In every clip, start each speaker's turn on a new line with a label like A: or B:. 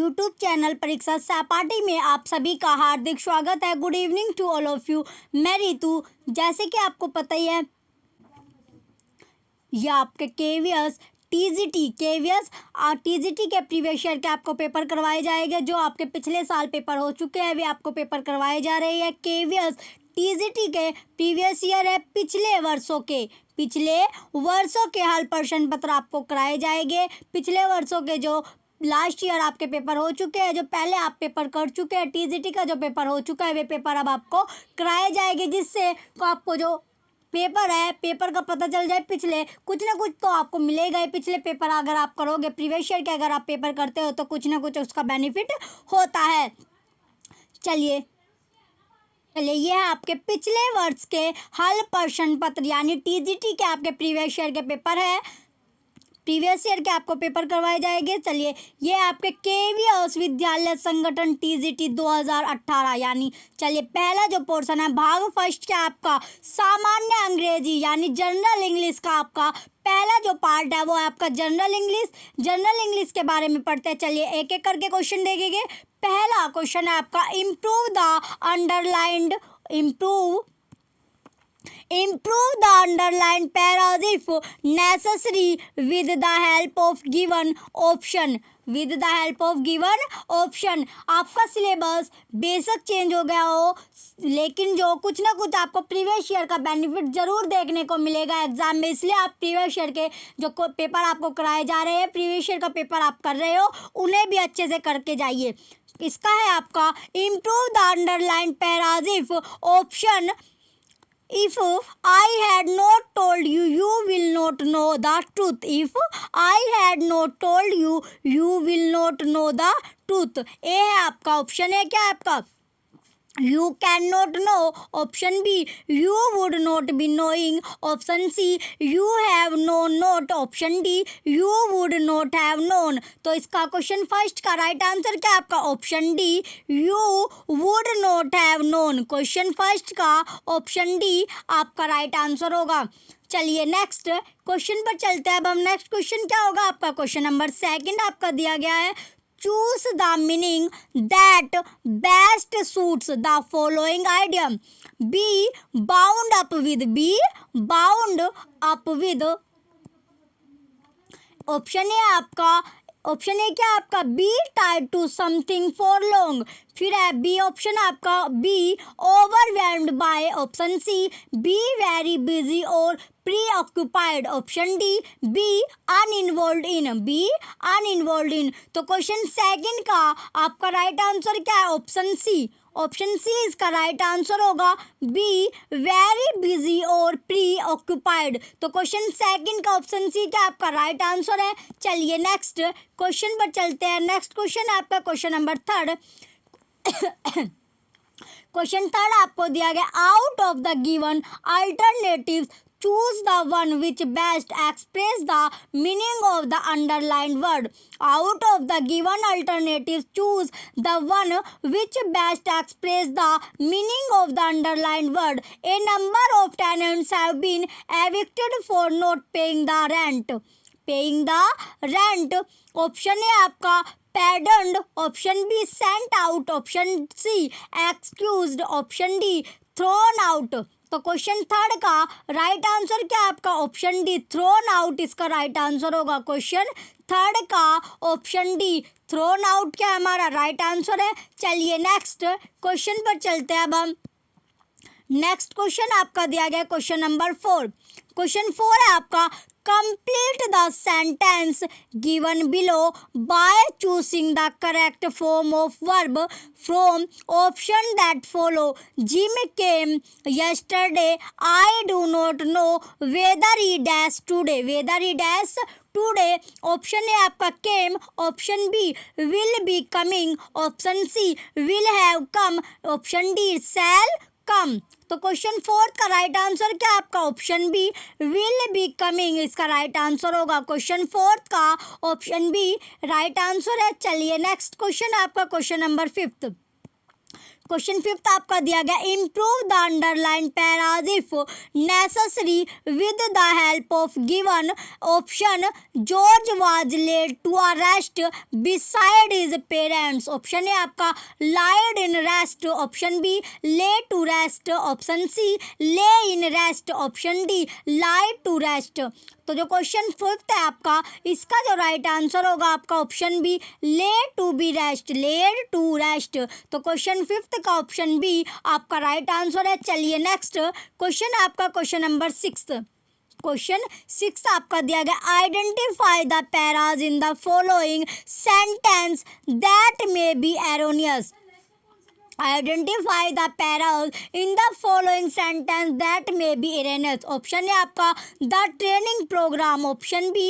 A: YouTube channel परीक्षा सहपाठी में आप सभी का हार्दिक स्वागत है। Good evening to all of you. मैं रितु। जैसे कि आपको पता ही है, यह आपके केवीएस टीजीटी के प्रीवियस ईयर के आपको पेपर करवाए जाएंगे। जो आपके पिछले साल पेपर हो चुके हैं वे आपको पेपर करवाए जा रहे हैं। केवीएस टीजीटी के प्रीवियस ईयर है, पिछले वर्षों के हल प्रश्न पत्र आपको कराए जाएंगे। पिछले वर्षों के जो लास्ट ईयर आपके पेपर हो चुके हैं, जो पहले आप पेपर कर चुके हैं, टीजीटी का जो पेपर हो चुका है वे पेपर अब आपको कराए जाएंगे, जिससे तो आपको जो पेपर है पेपर का पता चल जाए। पिछले कुछ ना कुछ तो आपको मिलेगा ही। पिछले पेपर अगर आप करोगे, प्रीवियस ईयर के अगर आप पेपर करते हो तो कुछ ना कुछ उसका बेनिफिट होता है। चलिए ये है आपके पिछले वर्ष के हल प्रश्न पत्र, यानी टीजीटी के आपके प्रीवियस ईयर के पेपर है। प्रीवियस ईयर के आपको पेपर करवाए जाएंगे। चलिए, ये आपके केवीएस विद्यालय संगठन टीजीटी 2018, यानी चलिए पहला जो पोर्शन है भाग फर्स्ट का आपका सामान्य अंग्रेजी यानी जनरल इंग्लिश का आपका पहला जो पार्ट है वो है आपका जनरल इंग्लिश के बारे में पढ़ते हैं। चलिए एक एक करके क्वेश्चन देखेंगे। पहला क्वेश्चन है आपका improve the underlined paras if necessary with the help of given option। आपका सिलेबस बेशक चेंज हो गया हो, लेकिन जो कुछ ना कुछ आपको प्रीवियस ईयर का बेनिफिट जरूर देखने को मिलेगा एग्जाम में। इसलिए आप प्रीवियस ईयर के जो पेपर आपको कराए जा रहे हैं, प्रीवियस ईयर का पेपर आप कर रहे हो, उन्हें भी अच्छे से करके जाइए। इसका है आपका improve the underlined paras if option। If I had not told you, you will not know the truth। If I had not told you, you will not know the truth। ए है आपका ऑप्शन है क्या आपका You cannot know, option B You would not be knowing, option C You have known not, option D You would not have known। तो इसका question first का right answer क्या आपका option D You would not have known। Question first का option D आपका right answer होगा। चलिए next question पर चलते हैं। अब हम नेक्स्ट क्वेश्चन क्या होगा आपका क्वेश्चन नंबर सेकंड आपका दिया गया है। Choose the meaning that best suits the following idiom। Be bound up with। Option A क्या आपका be tied to something for long. फिर है बी ऑप्शन आपका be overwhelmed by, option C be very busy और preoccupied, option D be uninvolved in. तो question second का आपका right answer क्या है ऑप्शन सी इसका राइट आंसर होगा बी वेरी बिजी और प्री ऑक्यूपाइड। तो क्वेश्चन सेकंड का ऑप्शन सी क्या आपका राइट आंसर है। चलिए नेक्स्ट क्वेश्चन पर चलते हैं। नेक्स्ट क्वेश्चन है आपका question number third. Question third आपको दिया गया out of the given alternatives choose the one which best express the meaning of the underlined word। Out of the given alternatives, choose the one which best express the meaning of the underlined word। A number of tenants have been evicted for not paying the rent। Option A आपका pardoned, option B sent out, option C excused, option D thrown out। तो question third का right answer क्या आपका option D thrown out इसका right answer होगा। Question third का option D thrown out क्या हमारा राइट आंसर है। चलिए नेक्स्ट क्वेश्चन पर चलते हैं। अब हम नेक्स्ट क्वेश्चन आपका दिया गया क्वेश्चन नंबर 4। क्वेश्चन 4 है आपका complete the sentence given below by choosing the correct form of verb from option that follow। Jim came yesterday, I do not know whether he dash today। Option A आपका came, option B will be coming, option C will have come, option D shall come। तो question fourth का right answer क्या आपका option B will be coming इसका right answer होगा। Question fourth का option B right answer है। चलिए next question आपका क्वेश्चन नंबर फिफ्थ। क्वेश्चन 5 आपका दिया गया improve the underline parts if necessary with the help of given option George was laid to a rest beside his parents. Option A आपका lied in rest, option B lay to rest, option C lay in rest, option D lie to rest. तो जो question 5 है आपका, इसका जो right answer होगा आपका option B lay to be rest, laid to rest. तो क्वेश्चन 5 का ऑप्शन बी आपका राइट आंसर है। चलिए नेक्स्ट क्वेश्चन आपका क्वेश्चन नंबर 6। क्वेश्चन 6 आपका दिया गया identify the parts in the following sentence that may be erroneous. Identify the paras in the following sentence that may be erroneous। Option है आपका the training program, option B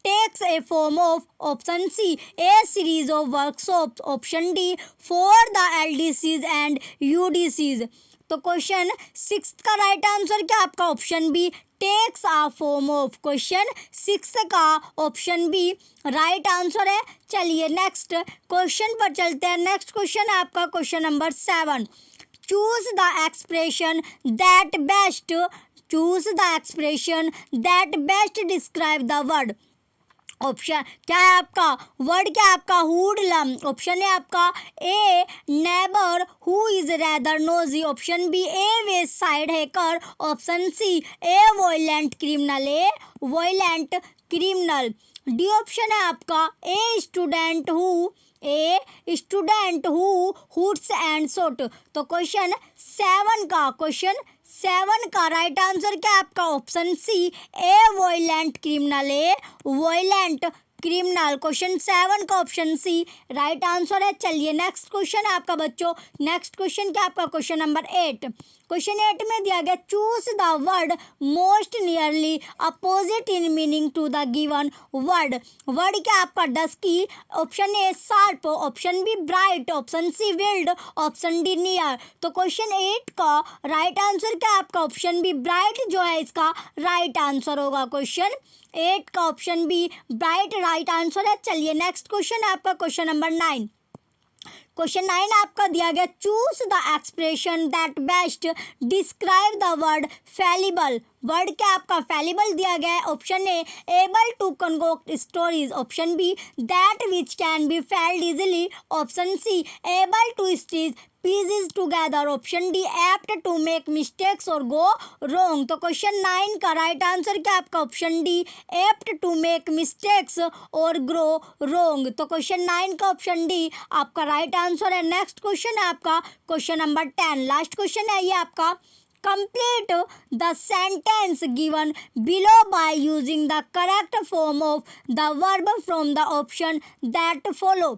A: takes a form of, option C a series of workshops, option D for the LDCs and UDCs। तो question 6 का right answer क्या आपका option B takes a form of. Question 6 का option B right answer है। चलिए next question पर चलते हैं। नेक्स्ट क्वेश्चन है आपका question number 7। Choose the expression that best, choose the expression that best describe the word. Option क्या है आपका वर्ड, क्या है आपका हुडलम, ऑप्शन है आपका a neighbour who is rather nosy, option B a west side hacker, option C a violent criminal, a violent criminal. D option है आपका a student who hoots and shot. तो क्वेश्चन 7 का right answer क्या है आपका option C a violent criminal, a violent criminal. Question 7 का option सी right answer है। चलिए नेक्स्ट क्वेश्चन है आपका बच्चों। नेक्स्ट क्वेश्चन क्या आपका क्वेश्चन नंबर 8। क्वेश्चन 8 में दिया गया choose the word most nearly opposite in meaning to the given word. Word क्या आपका dusky, option A sharp, option B bright, option C wild, option D near. तो question 8 का right answer क्या आपका option B bright जो है इसका right answer होगा। क्वेश्चन 8 का option B bright right answer है। चलिए नेक्स्ट क्वेश्चन है आपका क्वेश्चन नंबर 9। क्वेश्चन 9 आपका दिया गया choose the expression that best describe the word fallible. Word क्या आपका फैलिबल दिया गया है, option A able to concoct stories, option B that which can be failed easily, option C able to stitch pieces together, option D apt to make mistakes और go रोंग। तो question 9 का right answer क्या आपका option D apt to make mistakes और grow wrong. तो question 9 का option D आपका right answer है। नेक्स्ट क्वेश्चन है आपका क्वेश्चन नंबर 10। लास्ट क्वेश्चन है ये आपका complete the sentence given below by using the correct form of the verb from the option that follow।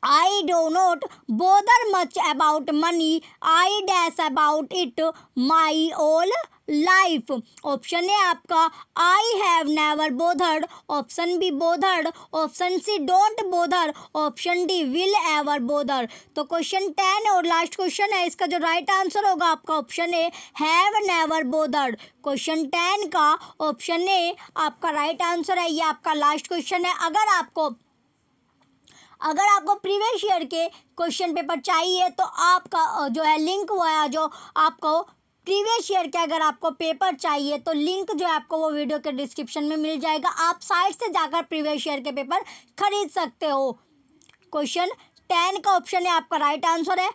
A: I do not bother much about money, I dash about it my whole life। Option है आपका I have never bothered, option B bothered, option C don't bother, option D will ever bother। तो question 10 और last question है, इसका जो right answer होगा आपका option A have never bothered। Question 10 का ऑप्शन ए आपका राइट आंसर है। ये आपका लास्ट क्वेश्चन है। अगर आपको प्रीवियस ईयर के क्वेश्चन पेपर चाहिए तो आपका जो है लिंक वो है, जो आपको प्रीवियस ईयर के अगर आपको पेपर चाहिए तो लिंक जो है आपको वो वीडियो के डिस्क्रिप्शन में मिल जाएगा। आप साइट से जाकर प्रीवियस ईयर के पेपर खरीद सकते हो। क्वेश्चन 10 का ऑप्शन है आपका राइट आंसर है।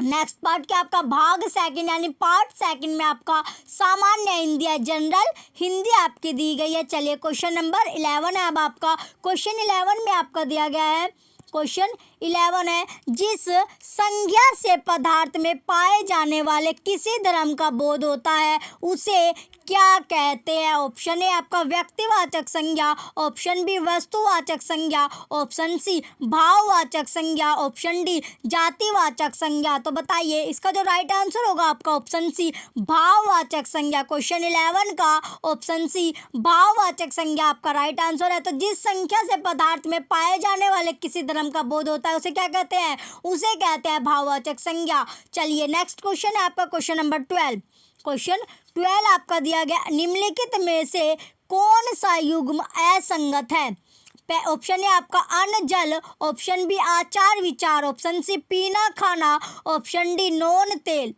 A: नेक्स्ट पार्ट क्या आपका भाग सेकंड यानी पार्ट सेकंड में आपका सामान्य हिंदी है, जनरल हिंदी आपकी दी गई है। चलिए क्वेश्चन नंबर 11 है। अब आपका क्वेश्चन 11 में आपका दिया गया है, क्वेश्चन 11 है जिस संज्ञा से पदार्थ में पाए जाने वाले किसी धर्म का बोध होता है उसे क्या कहते हैं। ऑप्शन ए आपका व्यक्तिवाचक संज्ञा, ऑप्शन बी वस्तुवाचक संज्ञा, ऑप्शन सी भाववाचक संज्ञा, ऑप्शन डी जातिवाचक संज्ञा। तो बताइए इसका जो राइट आंसर होगा आपका ऑप्शन सी भाववाचक संज्ञा। क्वेश्चन 11 का ऑप्शन सी भाववाचक संज्ञा आपका राइट आंसर है। तो जिस संख्या से पदार्थ में पाए जाने वाले किसी धर्म का बोध होता है उसे क्या कहते हैं, उसे कहते हैं भाववाचक संज्ञा। चलिए नेक्स्ट क्वेश्चन है आपका क्वेश्चन नंबर 12। क्वेश्चन 12 आपका दिया गया निम्नलिखित में से कौन सा युग्म असंगत है। ऑप्शन ए आपका अन्न जल, ऑप्शन बी आचार विचार, ऑप्शन सी पीना खाना, ऑप्शन डी नॉन तेल।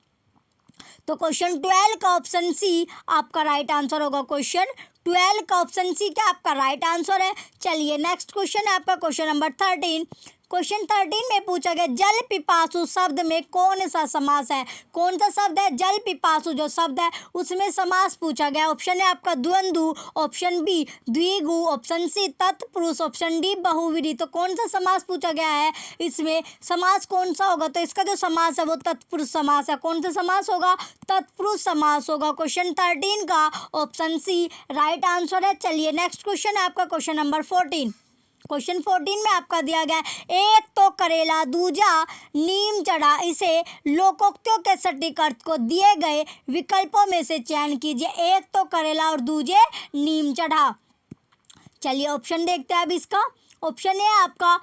A: तो क्वेश्चन 12 का ऑप्शन सी आपका राइट आंसर होगा। क्वेश्चन 12 का ऑप्शन सी क्या आपका राइट आंसर है। चलिए नेक्स्ट क्वेश्चन है आपका क्वेश्चन नंबर 13। क्वेश्चन 13 में पूछा गया जल पिपासु शब्द में कौन सा समास है। कौन सा शब्द है? जल पिपासु जो शब्द है उसमें समास पूछा गया। ऑप्शन है आपका द्वंद्व, ऑप्शन बी द्विगु, ऑप्शन सी तत्पुरुष, ऑप्शन डी बहुव्रीहि। तो कौन सा समास पूछा गया है, इसमें समास कौन सा होगा? तो इसका जो समास है वो तत्पुरुष समास है। कौन सा समास होगा? तत्पुरुष समास होगा। क्वेश्चन 13 का ऑप्शन सी राइट आंसर है। चलिए नेक्स्ट क्वेश्चन है आपका क्वेश्चन नंबर 14। क्वेश्चन 14 में आपका दिया गया एक तो करेला दूजा नीम चढ़ा, इसे लोकोक्तियों के सटीक अर्थ को दिए गए विकल्पों में से चयन कीजिए। एक तो करेला और दूजे नीम चढ़ा। चलिए ऑप्शन देखते हैं अब इसका। ऑप्शन ए आपका,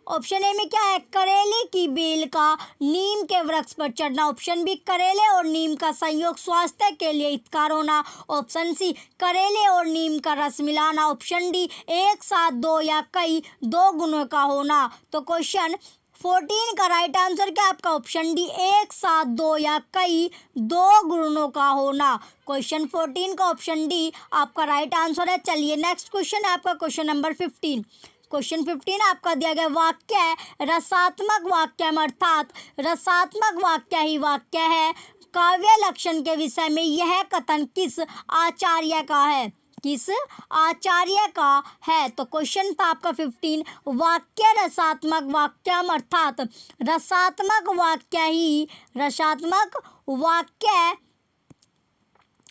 A: ऑप्शन ए में क्या है? करेले की बेल का नीम के वृक्ष पर चढ़ना, ऑप्शन बी करेले और नीम का संयोग स्वास्थ्य के लिए हितकार होना, ऑप्शन सी करेले और नीम का रस मिलाना, ऑप्शन डी एक साथ दो या कई दो गुणों का होना। तो क्वेश्चन 14 का राइट आंसर क्या आपका? ऑप्शन डी एक साथ दो या कई दो गुणों का होना। क्वेश्चन 14 का ऑप्शन डी आपका राइट आंसर है। चलिए नेक्स्ट क्वेश्चन है आपका क्वेश्चन नंबर 15। क्वेश्चन 15 आपका दिया गया वाक्य है रसात्मक वाक्यम, अर्थात रसात्मक वाक्य ही वाक्य है। काव्य लक्षण के विषय में यह कथन किस आचार्य का है? किस आचार्य का है? तो क्वेश्चन था आपका 15 वाक्य रसात्मक वाक्यम, अर्थात रसात्मक वाक्य ही, रसात्मक वाक्य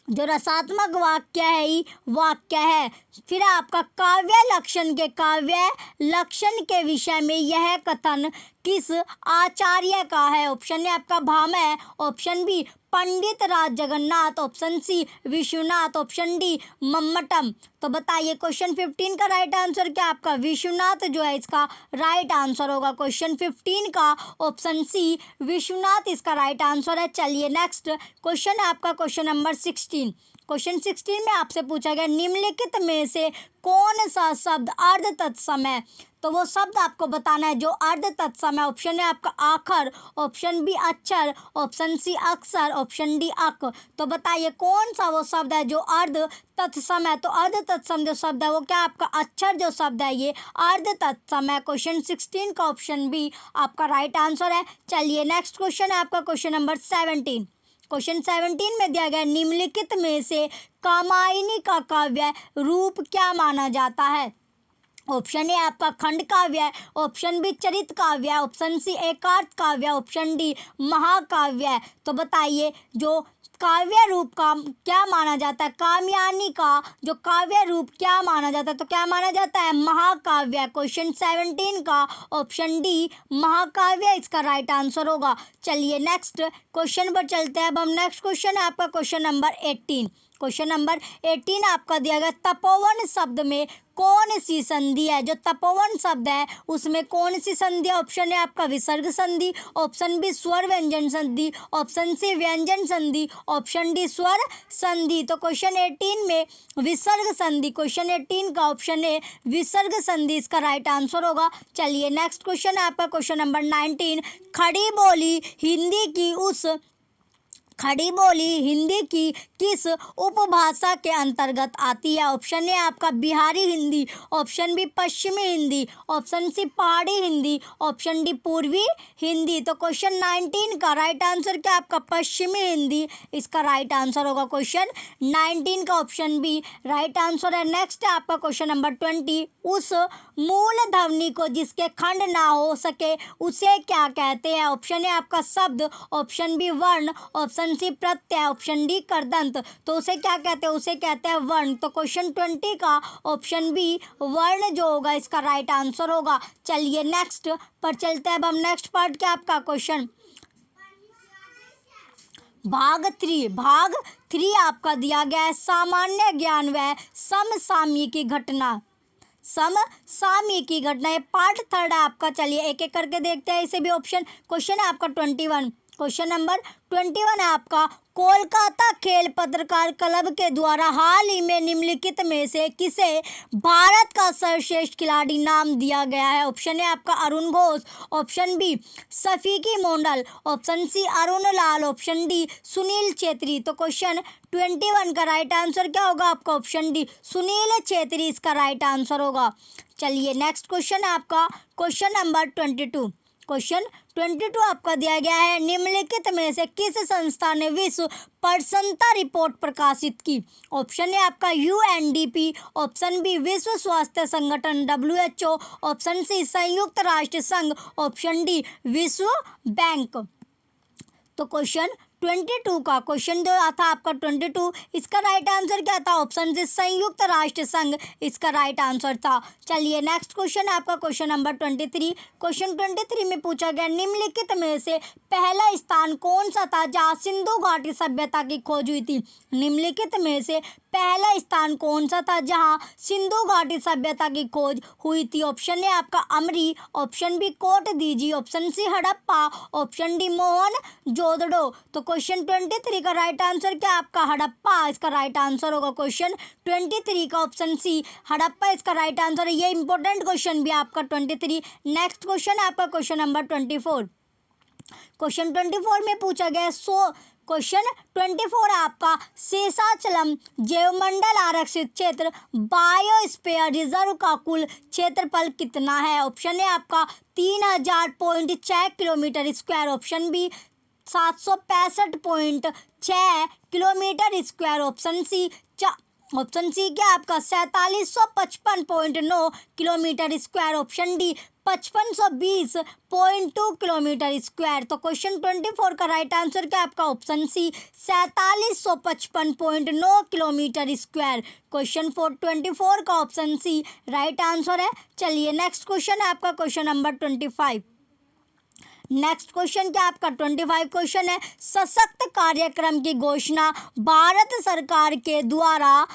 A: जो रसात्मक वाक्य है ही वाक्य है। फिर आपका काव्य लक्षण के विषय में यह कथन किस आचार्य का है? ऑप्शन ए आपका Bhamaha, option B Pandit Raj Jagannath, option C Vishwanath, option D Mammata. तो बताइए क्वेश्चन 15 का राइट आंसर क्या आपका? विश्वनाथ जो है इसका राइट आंसर होगा। क्वेश्चन 15 का ऑप्शन सी विश्वनाथ इसका राइट आंसर है। चलिए नेक्स्ट क्वेश्चन है आपका क्वेश्चन नंबर 16। क्वेश्चन 16 में आपसे पूछा गया निम्नलिखित में से कौन सा शब्द अर्ध तत्सम है? तो वो शब्द आपको बताना है जो अर्ध तत्सम है। ऑप्शन है आपका आखर, ऑप्शन बी अक्षर, ऑप्शन सी अक्षर, ऑप्शन डी अक। तो बताइए कौन सा वो शब्द है जो अर्ध तत्सम है? तो अर्ध तत्सम जो शब्द है वो क्या आपका अक्षर जो शब्द है ये अर्ध तत्सम है। क्वेश्चन 16 का ऑप्शन बी आपका राइट आंसर है। चलिए नेक्स्ट क्वेश्चन है आपका क्वेश्चन नंबर 17। क्वेश्चन 17 में दिया गया निम्नलिखित में से कामायनी का काव्य रूप क्या माना जाता है? ऑप्शन ए आपका खंड काव्य है, ऑप्शन बी चरित काव्य है, ऑप्शन सी एकार्थ काव्य, ऑप्शन डी महाकाव्य है। तो बताइए जो काव्य रूप का क्या माना जाता है? कामयानी का जो काव्य रूप क्या माना जाता है? तो क्या माना जाता है? महाकाव्य। क्वेश्चन 17 का ऑप्शन डी महाकाव्य इसका राइट आंसर होगा। चलिए नेक्स्ट क्वेश्चन पर चलते हैं। अब हम नेक्स्ट क्वेश्चन है आपका क्वेश्चन नंबर 18। क्वेश्चन नंबर 18 आपका दिया गया तपोवन शब्द में कौन सी संधि है? जो तपोवन शब्द है उसमें कौन सी संधि है? ऑप्शन है आपका विसर्ग संधि, ऑप्शन बी स्वर व्यंजन संधि, ऑप्शन सी व्यंजन संधि, ऑप्शन डी स्वर संधि। तो क्वेश्चन 18 में विसर्ग संधि, क्वेश्चन 18 का ऑप्शन है विसर्ग संधि इसका राइट आंसर होगा। चलिए नेक्स्ट क्वेश्चन है आपका क्वेश्चन नंबर 19। खड़ी बोली हिंदी की किस उपभाषा के अंतर्गत आती है? ऑप्शन ए आपका बिहारी हिंदी, ऑप्शन बी पश्चिमी हिंदी, ऑप्शन सी पहाड़ी हिंदी, ऑप्शन डी पूर्वी हिंदी। तो क्वेश्चन 19 का राइट आंसर क्या आपका? पश्चिमी हिंदी इसका राइट आंसर होगा। क्वेश्चन 19 का ऑप्शन बी राइट आंसर है। नेक्स्ट है आपका क्वेश्चन नंबर 20। उस मूल ध्वनि को जिसके खंड ना हो सके उसे क्या कहते हैं? ऑप्शन ए आपका शब्द, ऑप्शन बी वर्ण, ऑप्शन सी प्रत्यय, ऑप्शन डी करदंत। तो उसे क्या कहते हैं? उसे कहते हैं वर्ण। तो क्वेश्चन 20 का ऑप्शन बी वर्ण जो होगा इसका राइट आंसर होगा। चलिए नेक्स्ट पर चलते हैं। अब हम नेक्स्ट पार्ट क्या आपका क्वेश्चन भाग 3 आपका दिया गया है सामान्य ज्ञान व समसामयिकी घटना। समसामयिकी घटना ये पार्ट 3 है आपका। चलिए एक एक करके देखते हैं इसे भी। ऑप्शन क्वेश्चन है आपका 21। क्वेश्चन नंबर 21 है आपका, कोलकाता खेल पत्रकार क्लब के द्वारा हाल ही में निम्नलिखित में से किसे भारत का सर्वश्रेष्ठ खिलाड़ी नाम दिया गया है। ऑप्शन है आपका Arun Ghosh, option B Safiqi Mondal, option C Arun Lal, option D Sunil Chhetri. तो क्वेश्चन 21 का राइट आंसर क्या होगा आपका? ऑप्शन डी सुनील छेत्री इसका राइट आंसर होगा। चलिए नेक्स्ट क्वेश्चन है आपका क्वेश्चन नंबर 22। क्वेश्चन 22 आपका दिया गया है, निम्नलिखित में से किस संस्था ने विश्व प्रसन्नता रिपोर्ट प्रकाशित की। ऑप्शन है आपका यूएनडीपी, ऑप्शन बी विश्व स्वास्थ्य संगठन WHO, ऑप्शन सी संयुक्त राष्ट्र संघ, ऑप्शन डी विश्व बैंक। तो क्वेश्चन 22 का क्वेश्चन जो था आपका 22, इसका राइट आंसर क्या था? ऑप्शन सी संयुक्त राष्ट्र संघ इसका राइट आंसर था। चलिए नेक्स्ट क्वेश्चन है आपका क्वेश्चन नंबर 23। क्वेश्चन 23 में पूछा गया, निम्नलिखित में से पहला स्थान कौन सा था जहाँ सिंधु घाटी सभ्यता की खोज हुई थी। निम्नलिखित में से पहला स्थान कौन सा था जहां सिंधु घाटी सभ्यता की खोज हुई थी। ऑप्शन है आपका Amri, option B Kot Diji, option C Harappa, option D Mohenjo जोदड़ो। तो क्वेश्चन 23 का राइट आंसर क्या आपका? हड़प्पा इसका राइट आंसर होगा। क्वेश्चन 23 का ऑप्शन सी हड़प्पा इसका राइट आंसर है। ये इंपॉर्टेंट क्वेश्चन भी आपका 23। नेक्स्ट क्वेश्चन है आपका क्वेश्चन नंबर 24। क्वेश्चन 24 में पूछा गया क्वेश्चन 24 है आपका, शेषाचलम जैवमंडल आरक्षित क्षेत्र बायोस्फीयर रिजर्व का कुल क्षेत्रफल कितना है। ऑप्शन है आपका 3000.6 kilometre square, option B 765.6 kilometre square, option C क्या आपका 4755.9 kilometre square, option D 5520.2 kilometre square. तो क्वेश्चन 24 का राइट आंसर क्या आपका? Option C 4755.9 kilometre square. Question 24 का ऑप्शन सी राइट आंसर है। चलिए नेक्स्ट क्वेश्चन है आपका क्वेश्चन नंबर 25। नेक्स्ट क्वेश्चन क्या आपका 25 क्वेश्चन है, सशक्त कार्यक्रम की घोषणा भारत सरकार के द्वारा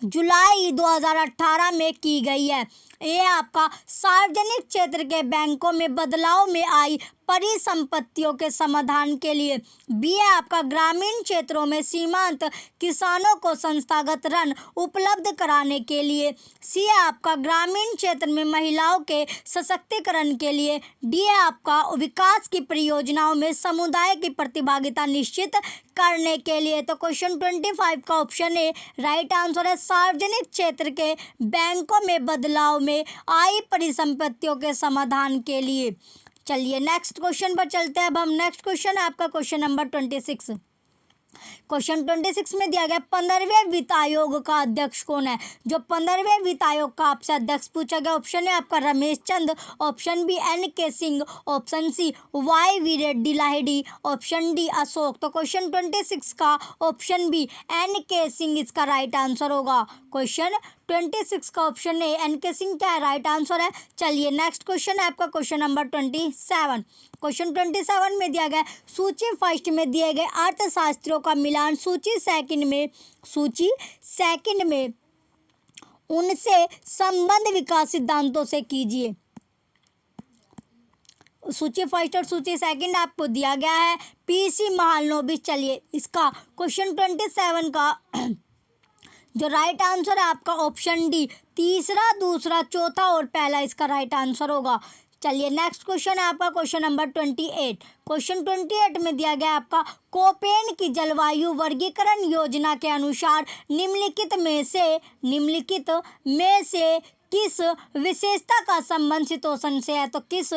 A: जुलाई 2018 में की गई है। ये आपका सार्वजनिक क्षेत्र के बैंकों में बदलाव में आई परिसंपत्तियों के समाधान के लिए। बी है आपका ग्रामीण क्षेत्रों में सीमांत किसानों को संस्थागत ऋण उपलब्ध कराने के लिए। सी है आपका ग्रामीण क्षेत्र में महिलाओं के सशक्तिकरण के लिए। डी है आपका विकास की परियोजनाओं में समुदाय की प्रतिभागिता निश्चित करने के लिए। तो क्वेश्चन 25 का ऑप्शन ए राइट आंसर है, सार्वजनिक क्षेत्र के बैंकों में बदलाव में आई परिसंपत्तियों के समाधान के लिए। चलिए नेक्स्ट क्वेश्चन पर चलते हैं। अब हम नेक्स्ट क्वेश्चन है आपका क्वेश्चन नंबर 26। क्वेश्चन 26 में दिया गया 15वें वित्त आयोग का अध्यक्ष कौन है। जो 15वें वित्त आयोग का आपसे अध्यक्ष पूछा गया, ऑप्शन है आपका Ramesh Chand, option B NK Singh, option C YV Reddy Lahiri, option D Ashok. तो क्वेश्चन 26 का ऑप्शन बी NK सिंह इसका राइट आंसर होगा। क्वेश्चन 26 का ऑप्शन है NK सिंह क्या है? राइट आंसर है। चलिए नेक्स्ट क्वेश्चन है आपका क्वेश्चन नंबर 27। क्वेश्चन 27 में दिया गया सूची फर्स्ट में दिए गए अर्थशास्त्रों का मिलान सूची सेकंड में उनसे संबंध विकास सिद्धांतों से कीजिए। सूची फर्स्ट और सूची सेकंड आपको दिया गया है PC महालनोबिस। चलिए इसका क्वेश्चन 27 का जो राइट आंसर है आपका ऑप्शन डी, तीसरा, दूसरा, चौथा और पहला इसका राइट आंसर होगा। चलिए नेक्स्ट क्वेश्चन है आपका क्वेश्चन नंबर 28। क्वेश्चन 28 में दिया गया आपका कोपेन की जलवायु वर्गीकरण योजना के अनुसार निम्नलिखित में से किस विशेषता का संबंध शीतोष्ण से है। तो किस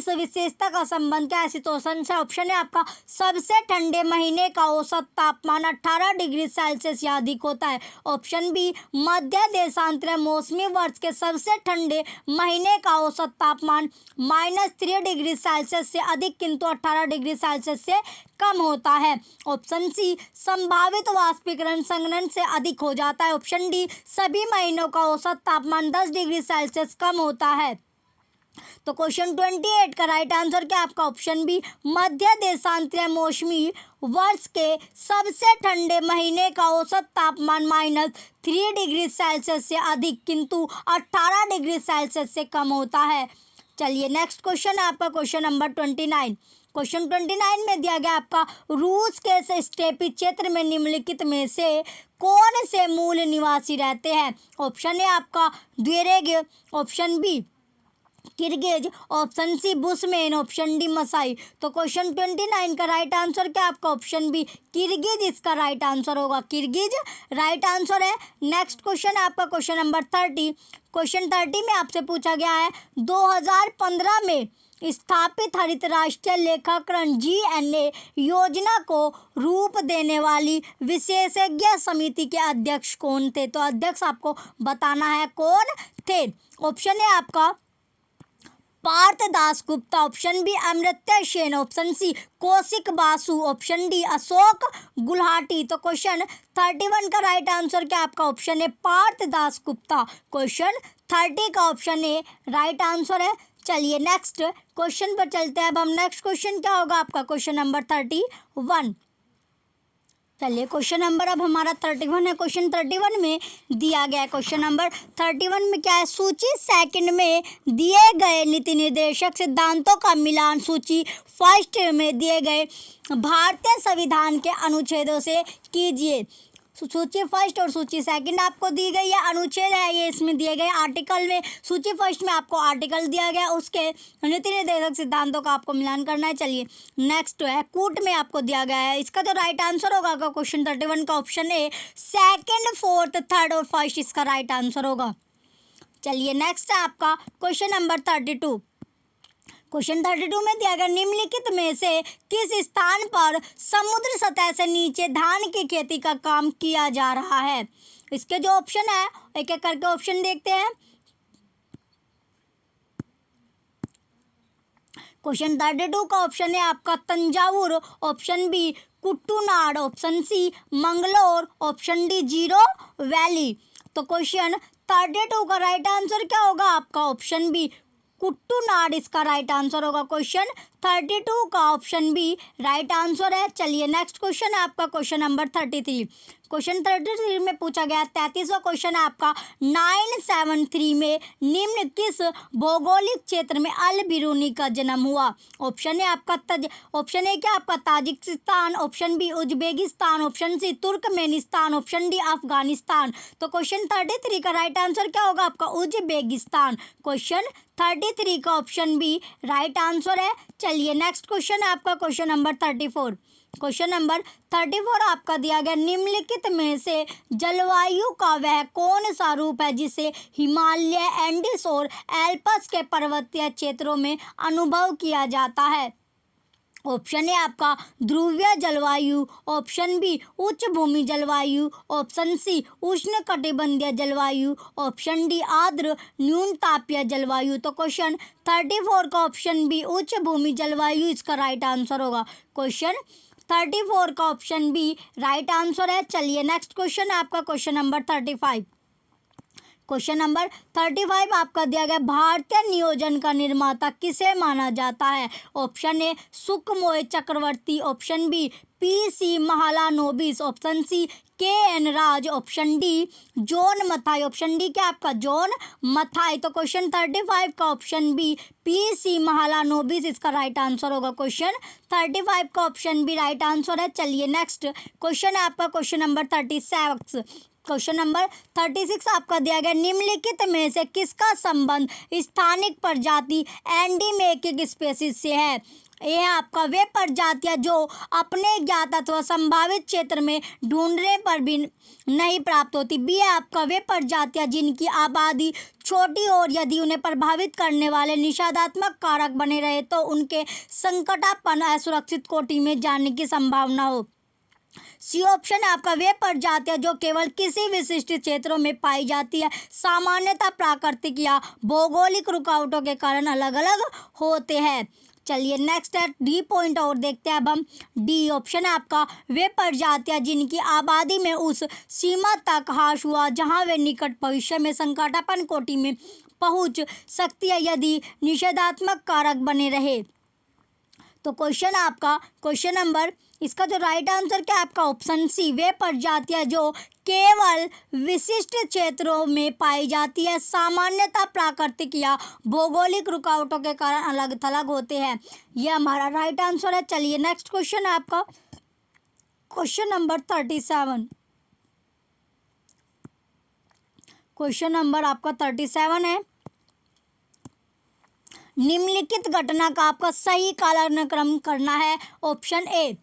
A: विशेषता का संबंध क्या है शीतोष्ण से? ऑप्शन है आपका सबसे ठंडे महीने का औसत तापमान 18 डिग्री सेल्सियस या अधिक होता है, ऑप्शन बी मध्य देशांतरीय मौसमी वर्ष के सबसे ठंडे महीने का औसत तापमान -3 डिग्री सेल्सियस से अधिक किंतु 18 डिग्री सेल्सियस से कम होता है, ऑप्शन सी संभावित वाष्पीकरण संघनन से अधिक हो जाता है, ऑप्शन डी सभी महीनों का औसत तापमान 10 डिग्री सेल्सियस कम होता है। तो क्वेश्चन 28 का राइट आंसर क्या आपका? ऑप्शन बी मध्य देशांतरीय मौसमी वर्ष के सबसे ठंडे महीने का औसत तापमान -3 डिग्री सेल्सियस से अधिक किंतु 18 डिग्री सेल्सियस से कम होता है। चलिए नेक्स्ट क्वेश्चन है आपका क्वेश्चन नंबर 29। क्वेश्चन 29 में दिया गया आपका रूस के स्टेपी क्षेत्र में निम्नलिखित में से कौन से मूल निवासी रहते हैं। ऑप्शन ए आपका द्विरेग, option B Kirghiz, option C Bushman, option D Masai. तो क्वेश्चन 29 का राइट आंसर क्या आपका ऑप्शन बी किर्गिज इसका राइट आंसर होगा। किर्गिज राइट आंसर है। नेक्स्ट क्वेश्चन आपका क्वेश्चन नंबर 30। क्वेश्चन 30 में आपसे पूछा गया है 2015 में स्थापित हरित राष्ट्रीय लेखाकरण GNA योजना को रूप देने वाली विशेषज्ञ समिति के अध्यक्ष कौन थे। तो अध्यक्ष आपको बताना है कौन थे। ऑप्शन है आपका Partha Das Gupta, option B Amartya Sen, option C Kaushik Basu, option D Ashok Gulati. तो क्वेश्चन 31 का राइट आंसर क्या आपका ऑप्शन है पार्थ दास गुप्ता। क्वेश्चन 30 का ऑप्शन ए राइट आंसर है। चलिए नेक्स्ट क्वेश्चन पर चलते हैं। अब हम नेक्स्ट क्वेश्चन क्या होगा आपका क्वेश्चन नंबर 31। चलिए क्वेश्चन नंबर अब हमारा 31 है। क्वेश्चन 31 में दिया गया है क्वेश्चन नंबर 31 में क्या है सूची सेकंड में दिए गए नीति निर्देशक सिद्धांतों का मिलान सूची फर्स्ट में दिए गए भारतीय संविधान के अनुच्छेदों से कीजिए। सूची फर्स्ट और सूची सेकंड आपको दी गई है, अनुच्छेद है ये इसमें दिए गए आर्टिकल में। सूची फर्स्ट में आपको आर्टिकल दिया गया, उसके नीति निर्देशक सिद्धांतों का आपको मिलान करना है। चलिए नेक्स्ट है कूट में आपको दिया गया है। इसका जो राइट आंसर होगा क्वेश्चन 31 का option A second, fourth, third और फर्स्ट इसका राइट आंसर होगा। चलिए नेक्स्ट है आपका क्वेश्चन नंबर 32। क्वेश्चन 32 में दिया गया निम्नलिखित में से किस स्थान पर समुद्र सतह से नीचे धान की खेती का काम किया जा रहा है। इसके जो ऑप्शन है एक एक करके ऑप्शन देखते हैं। क्वेश्चन 32 का ऑप्शन है आपका Thanjavur, option B Kuttanad, option C Mangalore, option D Ziro valley. तो क्वेश्चन 32 का राइट आंसर क्या होगा आपका ऑप्शन बी कुट्टूनाड इसका राइट आंसर होगा। क्वेश्चन 32 का ऑप्शन बी राइट आंसर है। चलिए नेक्स्ट क्वेश्चन है आपका क्वेश्चन नंबर 33। क्वेश्चन 33 में पूछा गया 33वां क्वेश्चन है आपका 973 में निम्न किस भौगोलिक क्षेत्र में अल बिरूनी का जन्म हुआ। ऑप्शन है आपका ऑप्शन ए क्या आपका Tajikistan, option B Uzbekistan, option C Turkmenistan, option D Afghanistan. तो क्वेश्चन 33 का राइट आंसर क्या होगा आपका उज्बेकिस्तान। क्वेश्चन 33 का ऑप्शन बी राइट आंसर है। चलिए नेक्स्ट क्वेश्चन है आपका क्वेश्चन नंबर 34। क्वेश्चन नंबर 34 आपका दिया गया निम्नलिखित में से जलवायु का वह कौन सा रूप है जिसे हिमालय, एंडीज और एल्प्स के पर्वतीय क्षेत्रों में अनुभव किया जाता है। ऑप्शन है आपका ध्रुवीय जलवायु, ऑप्शन बी उच्च भूमि जलवायु, ऑप्शन सी उष्ण कटिबंधीय जलवायु, ऑप्शन डी आर्द्र न्यूनतापीय जलवायु। तो क्वेश्चन 34 का ऑप्शन बी उच्च भूमि जलवायु इसका राइट आंसर होगा। क्वेश्चन 34 का ऑप्शन बी राइट आंसर है। चलिए नेक्स्ट क्वेश्चन है आपका क्वेश्चन नंबर 35। क्वेश्चन नंबर 35 आपका दिया गया भारतीय नियोजन का निर्माता किसे माना जाता है। Option A Sukhamoy Chakravarty, option B PC Mahalanobis, option C KN Raj, option D John Mathai. Option D क्या आपका जॉन मथाई। तो क्वेश्चन 35 का ऑप्शन बी PC महालानोबिस इसका राइट आंसर होगा। क्वेश्चन 35 का ऑप्शन बी राइट आंसर है। चलिए नेक्स्ट क्वेश्चन है आपका क्वेश्चन नंबर 36। क्वेश्चन नंबर 36 आपका दिया गया निम्नलिखित में से किसका संबंध स्थानिक प्रजाति एंडीमिक स्पीशीज से है। यह है आपका वे प्रजातियां जो अपने ज्ञात अथवा संभावित क्षेत्र में ढूंढने पर भी नहीं प्राप्त होती। बी है आपका वे प्रजातियां जिनकी आबादी छोटी और यदि उन्हें प्रभावित करने वाले निषेधात्मक कारक बने रहे तो उनके संकटापन्न असुरक्षित कोटि में जाने की संभावना हो। सी ऑप्शन है आपका वे प्रजातियां जो केवल किसी विशिष्ट क्षेत्रों में पाई जाती है, सामान्यतः प्राकृतिक या भौगोलिक रुकावटों के कारण अलग अलग होते हैं। चलिए नेक्स्ट है डी पॉइंट और देखते हैं अब हम। डी ऑप्शन है आपका वे प्रजातियां जिनकी आबादी में उस सीमा तक ह्रास हुआ जहां वे निकट भविष्य में संकटापन्न कोटि में पहुंच सकती है यदि निषेधात्मक कारक बने रहे। तो क्वेश्चन आपका क्वेश्चन नंबर इसका जो राइट आंसर क्या है आपका ऑप्शन सी, वे प्रजातियां जो केवल विशिष्ट क्षेत्रों में पाई जाती है, सामान्यतः प्राकृतिक या भौगोलिक रुकावटों के कारण अलग थलग होते हैं। यह हमारा राइट आंसर है। चलिए नेक्स्ट क्वेश्चन है आपका क्वेश्चन नंबर 37। क्वेश्चन नंबर आपका 37 है, निम्नलिखित घटना का आपका सही कालानुक्रम करना है। ऑप्शन ए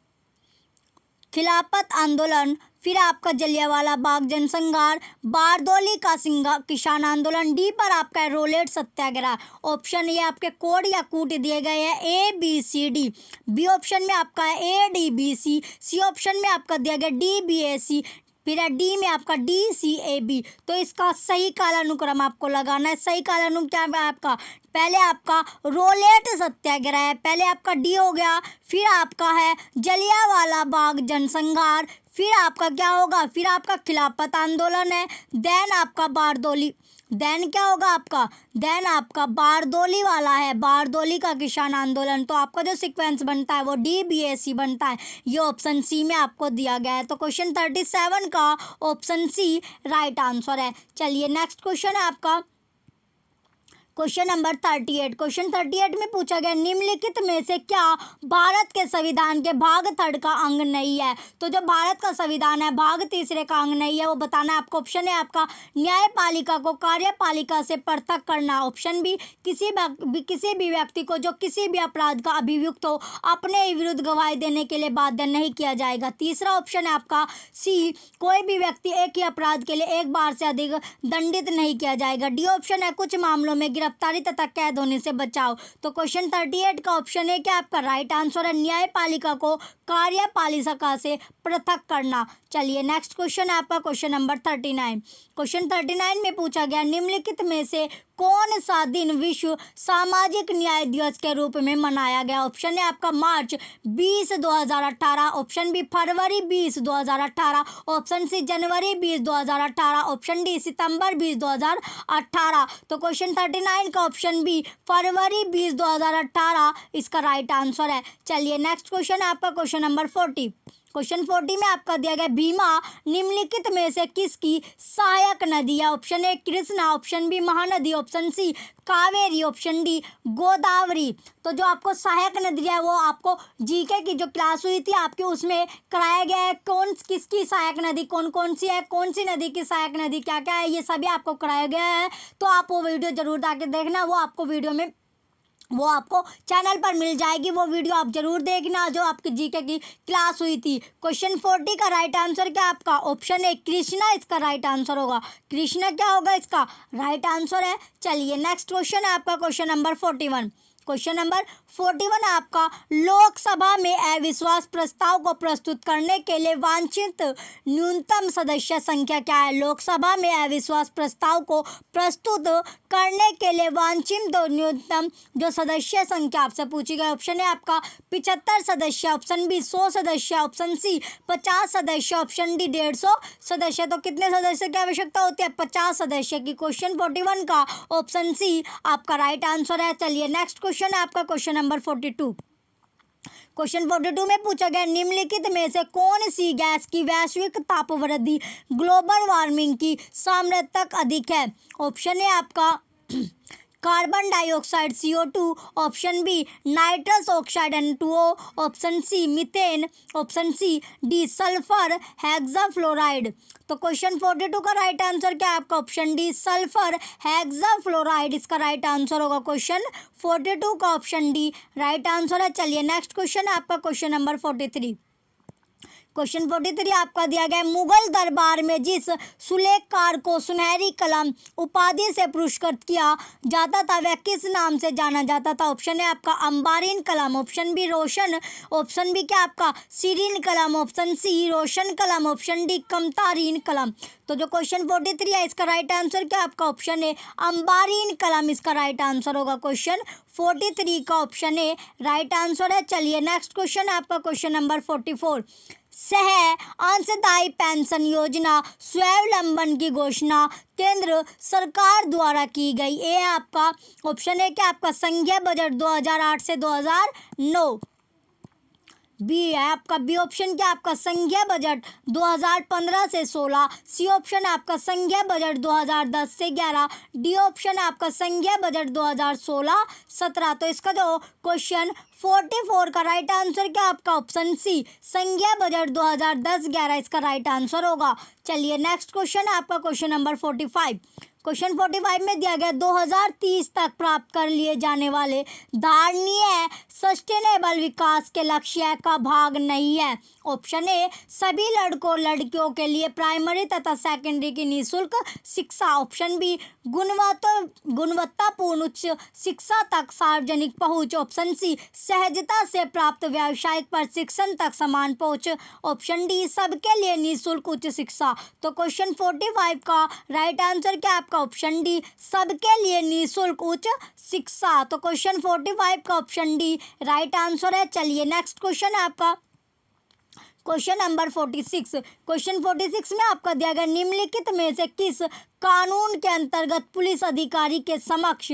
A: खिलाफत आंदोलन, फिर आपका जलियांवाला बाग जनसंहार, बारदौली का किसान आंदोलन, डी पर आपका है रोलेट सत्याग्रह। ऑप्शन ये आपके कोड या कूट दिए गए हैं ABCD, बी ऑप्शन में आपका है ADBC, सी ऑप्शन में आपका दिया गया DBAC, फिर है डी में आपका DCAB। तो इसका सही कालानुक्रम आपको लगाना है। सही कालानुक्रम क्या है आपका, पहले आपका रोलेट सत्याग्रह है, पहले आपका डी हो गया, फिर आपका है जलियांवाला बाग जनसंहार, फिर आपका क्या होगा, फिर आपका खिलाफत आंदोलन है, देन आपका बारदौली, देन क्या होगा आपका, देन आपका बारदौली वाला है, बारदौली का किसान आंदोलन। तो आपका जो सीक्वेंस बनता है वो DBAC बनता है। ये ऑप्शन सी में आपको दिया गया है। तो क्वेश्चन 37 का ऑप्शन सी राइट आंसर है। चलिए नेक्स्ट क्वेश्चन है आपका क्वेश्चन नंबर 38। क्वेश्चन 38 में पूछा गया, निम्नलिखित में से क्या भारत के संविधान के भाग 3 का अंग नहीं है। तो जो भारत का संविधान है भाग 3 का अंग नहीं है वो बताना है आपको। ऑप्शन है आपका न्यायपालिका को कार्यपालिका से पृथक करना, ऑप्शन बी किसी भी व्यक्ति को जो किसी भी अपराध का अभियुक्त हो अपने विरुद्ध गवाही देने के लिए बाध्य नहीं किया जाएगा। तीसरा ऑप्शन है आपका सी, कोई भी व्यक्ति एक ही अपराध के लिए एक बार से अधिक दंडित नहीं किया जाएगा। डी ऑप्शन है कुछ मामलों में गिरफ्तारी तथा कैद होने से बचाव। तो क्वेश्चन 38 का ऑप्शन है क्या आपका राइट आंसर है, न्यायपालिका को कार्यपालिका से पृथक करना। चलिए नेक्स्ट क्वेश्चन है आपका क्वेश्चन नंबर 39। क्वेश्चन 39 में पूछा गया, निम्नलिखित में से कौन सा दिन विश्व सामाजिक न्याय दिवस के रूप में मनाया गया। ऑप्शन है आपका मार्च 20 2018, ऑप्शन बी फरवरी 20 2018, ऑप्शन सी जनवरी 20 2018, ऑप्शन डी सितंबर 20 2018। तो क्वेश्चन 39 का ऑप्शन बी फरवरी 20 2018 इसका राइट आंसर है। चलिए नेक्स्ट क्वेश्चन है आपका क्वेश्चन नंबर 40। क्वेश्चन 40 में आपका दिया गया, भीमा निम्नलिखित में से किसकी सहायक नदी है। Option A Krishna, option B Mahanadi, option C Kaveri, option D Godavari. तो जो आपको सहायक नदी है वो आपको जीके की जो क्लास हुई थी आपकी उसमें कराया गया है, कौन किसकी सहायक नदी कौन कौन सी है, कौन सी नदी की सहायक नदी क्या क्या है, ये सभी आपको कराया गया है। तो आप वो वीडियो जरूर जाके देखना, वो आपको वीडियो में वो आपको चैनल पर मिल जाएगी, वो वीडियो आप जरूर देखना जो आपकी जीके की क्लास हुई थी। क्वेश्चन 40 का राइट आंसर क्या आपका, ऑप्शन ए कृष्णा इसका राइट आंसर होगा। कृष्णा क्या होगा इसका राइट आंसर है। चलिए नेक्स्ट क्वेश्चन है आपका क्वेश्चन नंबर 41। क्वेश्चन नंबर 41 आपका, लोकसभा में अविश्वास प्रस्ताव को प्रस्तुत करने के लिए वांछित न्यूनतम सदस्य संख्या क्या है। लोकसभा में अविश्वास प्रस्ताव को प्रस्तुत करने के लिए वांछित न्यूनतम जो सदस्य संख्या आपसे पूछी गई। ऑप्शन है आपका 75 सदस्य, ऑप्शन बी 100 सदस्य, ऑप्शन सी 50 सदस्य, ऑप्शन डी 150 सदस्य। तो कितने सदस्य की आवश्यकता होती है, 50 सदस्य की। क्वेश्चन 41 का ऑप्शन सी आपका राइट आंसर है। चलिए नेक्स्ट क्वेश्चन है आपका क्वेश्चन नंबर 42। क्वेश्चन 42 में पूछा गया, निम्नलिखित में से कौन सी गैस की वैश्विक ताप वृद्धि ग्लोबल वार्मिंग की सामर्थ्य अधिक है। ऑप्शन है आपका carbon dioxide CO2, option B nitrous oxide N2O, option C methane, option C D sulphur hexafluoride. तो क्वेश्चन 42 का राइट आंसर क्या है आपका, ऑप्शन डी सल्फर हेक्साफ्लोराइड इसका राइट आंसर होगा। क्वेश्चन 42 का ऑप्शन डी राइट आंसर है। चलिए नेक्स्ट क्वेश्चन है आपका क्वेश्चन नंबर 43। क्वेश्चन 43 आपका दिया गया, मुगल दरबार में जिस सुलेखकार को सुनहरी कलम उपाधि से पुरस्कृत किया जाता था वह किस नाम से जाना जाता था। ऑप्शन है आपका अंबारीन कलम, ऑप्शन बी रोशन, ऑप्शन बी क्या आपका सीरीन कलम, ऑप्शन सी रोशन कलम, ऑप्शन डी कमतारीन कलम। तो जो क्वेश्चन 43 है इसका राइट आंसर क्या आपका, ऑप्शन है अंबारीन कलम इसका राइट आंसर होगा। क्वेश्चन 43 का ऑप्शन ए राइट आंसर है। चलिए नेक्स्ट क्वेश्चन है आपका क्वेश्चन नंबर 44। सह अंशदायी पेंशन योजना स्वावलंबन की घोषणा केंद्र सरकार द्वारा की गई। ये आपका ऑप्शन है कि आपका संघीय बजट 2008 से 2009। बी है आपका बी ऑप्शन क्या आपका संघीय बजट 2015 से 16, सी ऑप्शन है आपका संघीय बजट 2010 से 11, डी ऑप्शन है आपका संघीय बजट 2016-17। तो इसका जो क्वेश्चन 44 का राइट आंसर क्या आपका ऑप्शन सी संघीय बजट 2010-11 इसका राइट आंसर होगा। चलिए नेक्स्ट क्वेश्चन है आपका क्वेश्चन नंबर 45। क्वेश्चन 45 में दिया गया 2030 तक प्राप्त कर लिए जाने वाले धारणीय सस्टेनेबल विकास के लक्ष्य का भाग नहीं है। ऑप्शन ए सभी लड़कों लड़कियों के लिए प्राइमरी तथा सेकेंडरी की निःशुल्क शिक्षा। ऑप्शन बी गुणवत्तापूर्ण उच्च शिक्षा तक सार्वजनिक पहुंच। ऑप्शन सी सहजता से प्राप्त व्यावसायिक प्रशिक्षण तक समान पहुंच। ऑप्शन डी सबके लिए निःशुल्क उच्च शिक्षा। तो क्वेश्चन 45 का राइट आंसर क्या आपका ऑप्शन डी सबके लिए निःशुल्क उच्च शिक्षा। तो क्वेश्चन 45 का ऑप्शन डी राइट आंसर है। चलिए नेक्स्ट क्वेश्चन है आपका क्वेश्चन नंबर 46। क्वेश्चन 46 में आपका दिया गया निम्नलिखित में से किस कानून के अंतर्गत पुलिस अधिकारी के समक्ष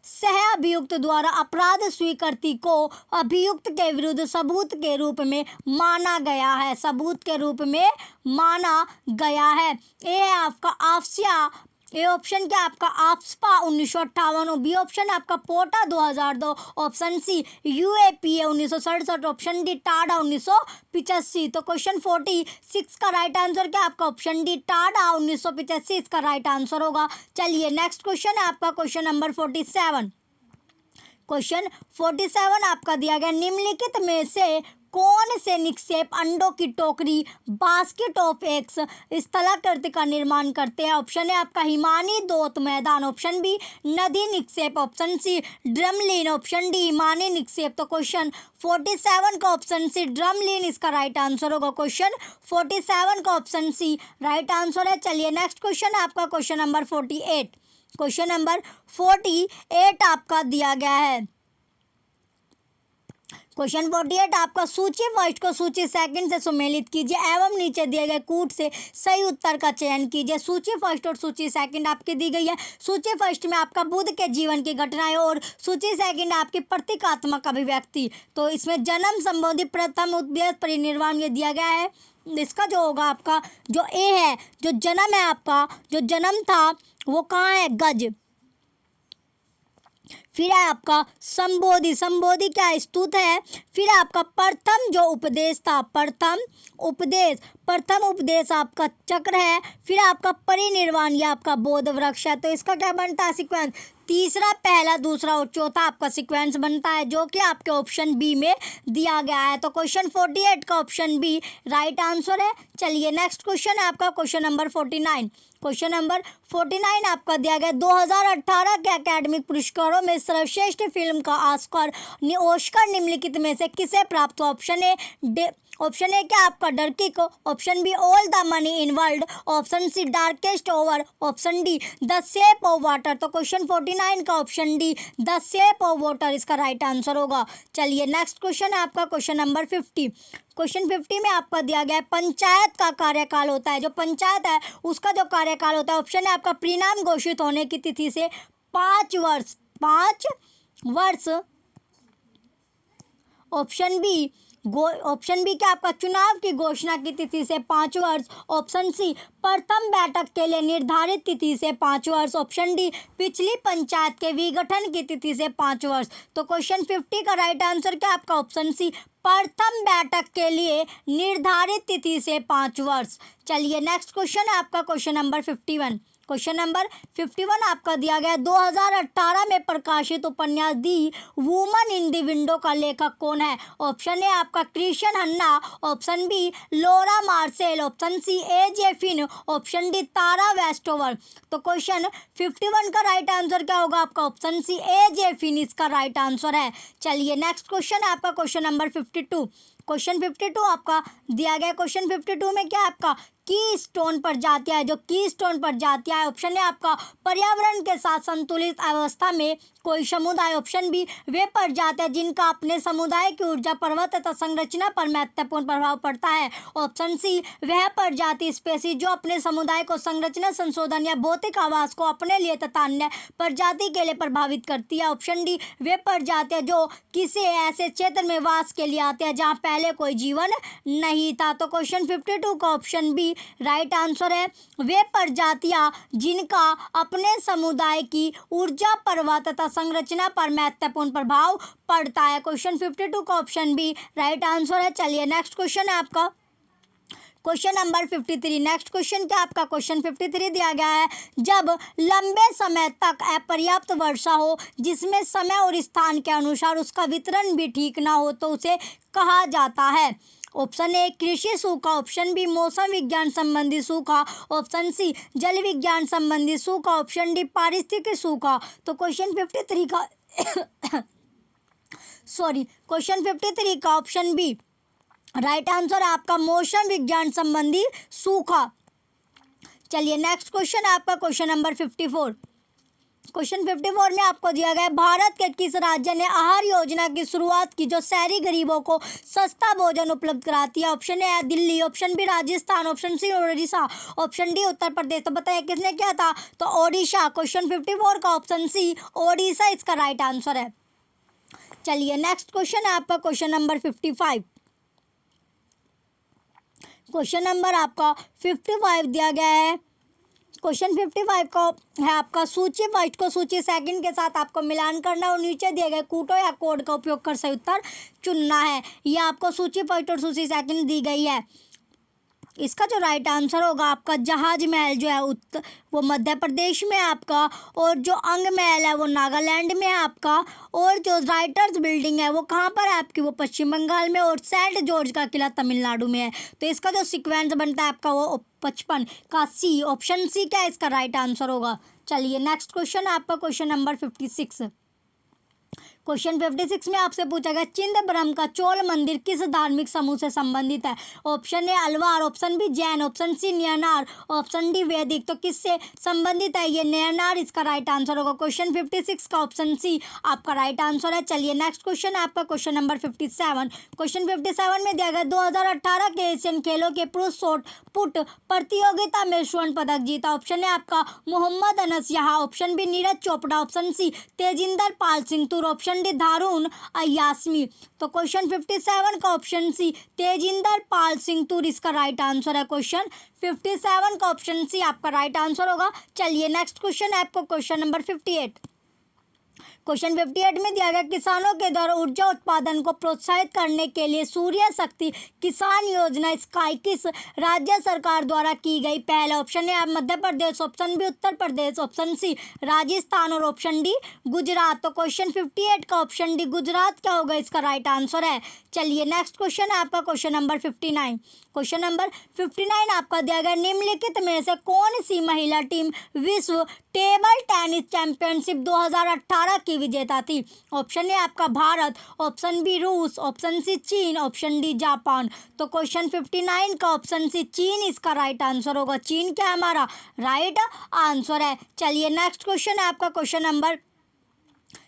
A: सह अभियुक्त द्वारा अपराध स्वीकृति को अभियुक्त के विरुद्ध सबूत के रूप में माना गया है। सबूत के रूप में माना गया है। ये है आपका आफ्सिया। ए ऑप्शन क्या आपका आफ्स्पा 1958, बी ऑप्शन आपका POTA 2002, option C UAPA 1967, option D TADA 1985। तो क्वेश्चन 46 का राइट आंसर क्या आपका ऑप्शन डी टाडा 1985 इसका राइट आंसर होगा। चलिए नेक्स्ट क्वेश्चन है आपका क्वेश्चन नंबर 47। क्वेश्चन 47 आपका दिया गया निम्नलिखित में से कौन से निक्षेप अंडों की टोकरी बास्केट ऑफ एग्स स्थलाकृति का निर्माण करते हैं। ऑप्शन है आपका हिमानी दोत मैदान, ऑप्शन बी नदी निक्षेप, option C drumlin, option D हिमानी निक्षेप। तो क्वेश्चन 47 का ऑप्शन सी ड्रमलिन इसका राइट आंसर होगा। क्वेश्चन 47 का ऑप्शन सी राइट आंसर है। चलिए नेक्स्ट क्वेश्चन है आपका क्वेश्चन नंबर 48। क्वेश्चन नंबर 48 आपका दिया गया है। क्वेश्चन 48 आपका सूची फर्स्ट को सूची सेकंड से सुमेलित कीजिए एवं नीचे दिए गए कूट से सही उत्तर का चयन कीजिए। सूची फर्स्ट और सूची सेकंड आपकी दी गई है। सूची फर्स्ट में आपका बुद्ध के जीवन की घटनाएं और सूची सेकंड आपकी प्रतीकात्मक अभिव्यक्ति। तो इसमें जन्म संबंधी प्रथम उद्देश्य परिनिर्वाण ये दिया गया है। इसका जो होगा आपका जो ए है जो जन्म है आपका जो जन्म था वो कहाँ है गज। फिर है आपका संबोधि, संबोधि क्या स्तुत है। फिर आपका प्रथम जो उपदेश था प्रथम उपदेश आपका चक्र है। फिर आपका परिनिर्वाण या आपका बोध वृक्ष है। तो इसका क्या बनता है सीक्वेंस, तीसरा पहला दूसरा और चौथा आपका सीक्वेंस बनता है जो कि आपके ऑप्शन बी में दिया गया है। तो क्वेश्चन 48 का ऑप्शन बी राइट आंसर है। चलिए नेक्स्ट क्वेश्चन है आपका क्वेश्चन नंबर 49। क्वेश्चन नंबर 49 आपका दिया गया 2018 के एकेडमिक पुरस्कारों में सर्वश्रेष्ठ फिल्म का ऑस्कर निम्नलिखित में से किसे प्राप्त हुआ। ऑप्शन ए क्या आपका Dunkirk, option B all the money in world, option C darkest hour, option D the shape of water. तो क्वेश्चन 49 का option D the shape of water इसका राइट आंसर होगा। चलिए नेक्स्ट क्वेश्चन है आपका question number 50। Question 50 में आपका दिया गया है पंचायत का कार्यकाल होता है। जो पंचायत है उसका जो कार्यकाल होता है ऑप्शन है आपका परिणाम घोषित होने की तिथि से 5 वर्ष, ऑप्शन बी क्या आपका चुनाव की घोषणा की तिथि से 5 वर्ष, ऑप्शन सी प्रथम बैठक के लिए निर्धारित तिथि से 5 वर्ष, ऑप्शन डी पिछली पंचायत के विघटन की तिथि से 5 वर्ष। तो क्वेश्चन 50 का राइट आंसर क्या आपका ऑप्शन सी प्रथम बैठक के लिए निर्धारित तिथि से 5 वर्ष। चलिए नेक्स्ट क्वेश्चन है आपका क्वेश्चन नंबर 51। क्वेश्चन नंबर 51 आपका दिया गया 2018 में प्रकाशित उपन्यास the woman in the window का लेखक कौन है। ऑप्शन ए आपका Christian Hannah, option B Laura Marcel, option C A J. Finn, option D Tara Westover. तो क्वेश्चन 51 का राइट आंसर क्या होगा आपका ऑप्शन सी ए.जे. फिन इसका राइट आंसर है। चलिए नेक्स्ट क्वेश्चन है आपका क्वेश्चन नंबर 52। क्वेश्चन 52 आपका दिया गया। क्वेश्चन 52 में क्या है आपका की स्टोन प्रजातियां है। जो की स्टोन प्रजातियां है, ऑप्शन है आपका पर्यावरण के साथ संतुलित अवस्था में कोई समुदाय। ऑप्शन बी वे प्रजातियां जिनका अपने समुदाय की ऊर्जा पर्वत तथा संरचना पर महत्वपूर्ण प्रभाव पड़ता है। ऑप्शन सी वह प्रजाति स्पेसीज जो अपने समुदाय को संरचना संशोधन या भौतिक आवास को अपने लिए तथा अन्य प्रजाति के लिए प्रभावित करती है। ऑप्शन डी वे प्रजातियां जो किसी ऐसे क्षेत्र में वास के लिए आते हैं जहां पहले कोई जीवन नहीं था। तो क्वेश्चन 52 का ऑप्शन बी राइट आंसर है। वे प्रजातियां जिनका अपने समुदाय की ऊर्जा पर्वत तथा संरचना पर महत्वपूर्ण प्रभाव पड़ता है। क्वेश्चन 52 का ऑप्शन बी राइट आंसर है। चलिए नेक्स्ट क्वेश्चन है आपका क्वेश्चन नंबर 53। नेक्स्ट क्वेश्चन क्या आपका क्वेश्चन 53 दिया गया है। जब लंबे समय तक अपर्याप्त वर्षा हो जिसमें समय और स्थान के अनुसार उसका वितरण भी ठीक ना हो तो उसे कहा जाता है। ऑप्शन ए कृषि सूखा, ऑप्शन बी मौसम विज्ञान संबंधी सूखा, ऑप्शन सी जल विज्ञान संबंधी सूखा, ऑप्शन डी पारिस्थितिक सूखा। तो क्वेश्चन 53 का क्वेश्चन 53 का ऑप्शन बी राइट आंसर है आपका मौसम विज्ञान संबंधी सूखा। चलिए नेक्स्ट क्वेश्चन है आपका क्वेश्चन नंबर 54। क्वेश्चन 54 में आपको दिया गया है भारत के किस राज्य ने आहार योजना की शुरुआत की जो शहरी गरीबों को सस्ता भोजन उपलब्ध कराती है। Option A Delhi, option B Rajasthan, option C Odisha, option D Uttar Pradesh. तो बताइए किसने किया था। तो ओडिशा। क्वेश्चन 54 का ऑप्शन सी ओडिशा इसका राइट आंसर है। चलिए नेक्स्ट क्वेश्चन है आपका क्वेश्चन नंबर 55। क्वेश्चन नंबर आपका 55 दिया गया है। क्वेश्चन 55 का है आपका सूची फर्स्ट को सूची सेकंड के साथ आपको मिलान करना और नीचे दिए गए कूटो या कोड का उपयोग कर सही उत्तर चुनना है। ये आपको सूची फर्स्ट और सूची सेकंड दी गई है। इसका जो राइट आंसर होगा आपका जहाज महल जो है वो मध्य प्रदेश में आपका, और जो अंग महल है वो नागालैंड में है आपका, और जो राइटर्स बिल्डिंग है वो कहाँ पर है आपकी वो पश्चिम बंगाल में, और सेंट जॉर्ज का किला तमिलनाडु में है। तो इसका जो सीक्वेंस बनता है आपका वो 55 का सी, ऑप्शन सी क्या इसका राइट आंसर होगा। चलिए नेक्स्ट क्वेश्चन है आपका क्वेश्चन नंबर 56। क्वेश्चन 56 में आपसे पूछा गया चिदंबरम का चोल मंदिर किस धार्मिक समूह से संबंधित है। Option A Alvar, option B Jain, option C Nayanar, option D वैदिक। तो किससे संबंधित है ये नयनार इसका राइट आंसर होगा। क्वेश्चन 56 का ऑप्शन सी आपका राइट आंसर है। चलिए नेक्स्ट क्वेश्चन है आपका क्वेश्चन नंबर 57। क्वेश्चन 57 में दिया गया 2018 के एशियन खेलों के पुरुष शॉट पुट प्रतियोगिता में स्वर्ण पदक जीता। ऑप्शन है आपका Mohammed Anas Yahiya, option B Neeraj Chopra, option C Tajinder Pal Singh Toor, option D Dharun Ayyasamy. तो क्वेश्चन 57 का ऑप्शन सी तेजिंदर पाल सिंह तूर इसका राइट आंसर है। क्वेश्चन 57 का ऑप्शन सी आपका राइट आंसर होगा। चलिए नेक्स्ट क्वेश्चन है आपको क्वेश्चन नंबर 58। क्वेश्चन 58 में दिया गया किसानों के द्वारा ऊर्जा उत्पादन को प्रोत्साहित करने के लिए सूर्य शक्ति किसान योजना स्काई किस राज्य सरकार द्वारा की गई पहल। Option A Madhya Pradesh, option B Uttar Pradesh, option C Rajasthan और ऑप्शन डी गुजरात। तो क्वेश्चन 58 का ऑप्शन डी गुजरात क्या होगा इसका राइट आंसर है। चलिए नेक्स्ट क्वेश्चन है आपका क्वेश्चन नंबर 59। क्वेश्चन नंबर 59 आपका दिया गया निम्नलिखित में से कौन सी महिला टीम विश्व टेबल टेनिस चैंपियनशिप 2018 की विजेता थी। ऑप्शन ए आपका भारत, ऑप्शन बी रूस, ऑप्शन सी चीन, ऑप्शन डी जापान। तो क्वेश्चन 59 का ऑप्शन सी चीन इसका राइट आंसर होगा। चीन क्या हमारा राइट आंसर है। चलिए नेक्स्ट क्वेश्चन है आपका क्वेश्चन नंबर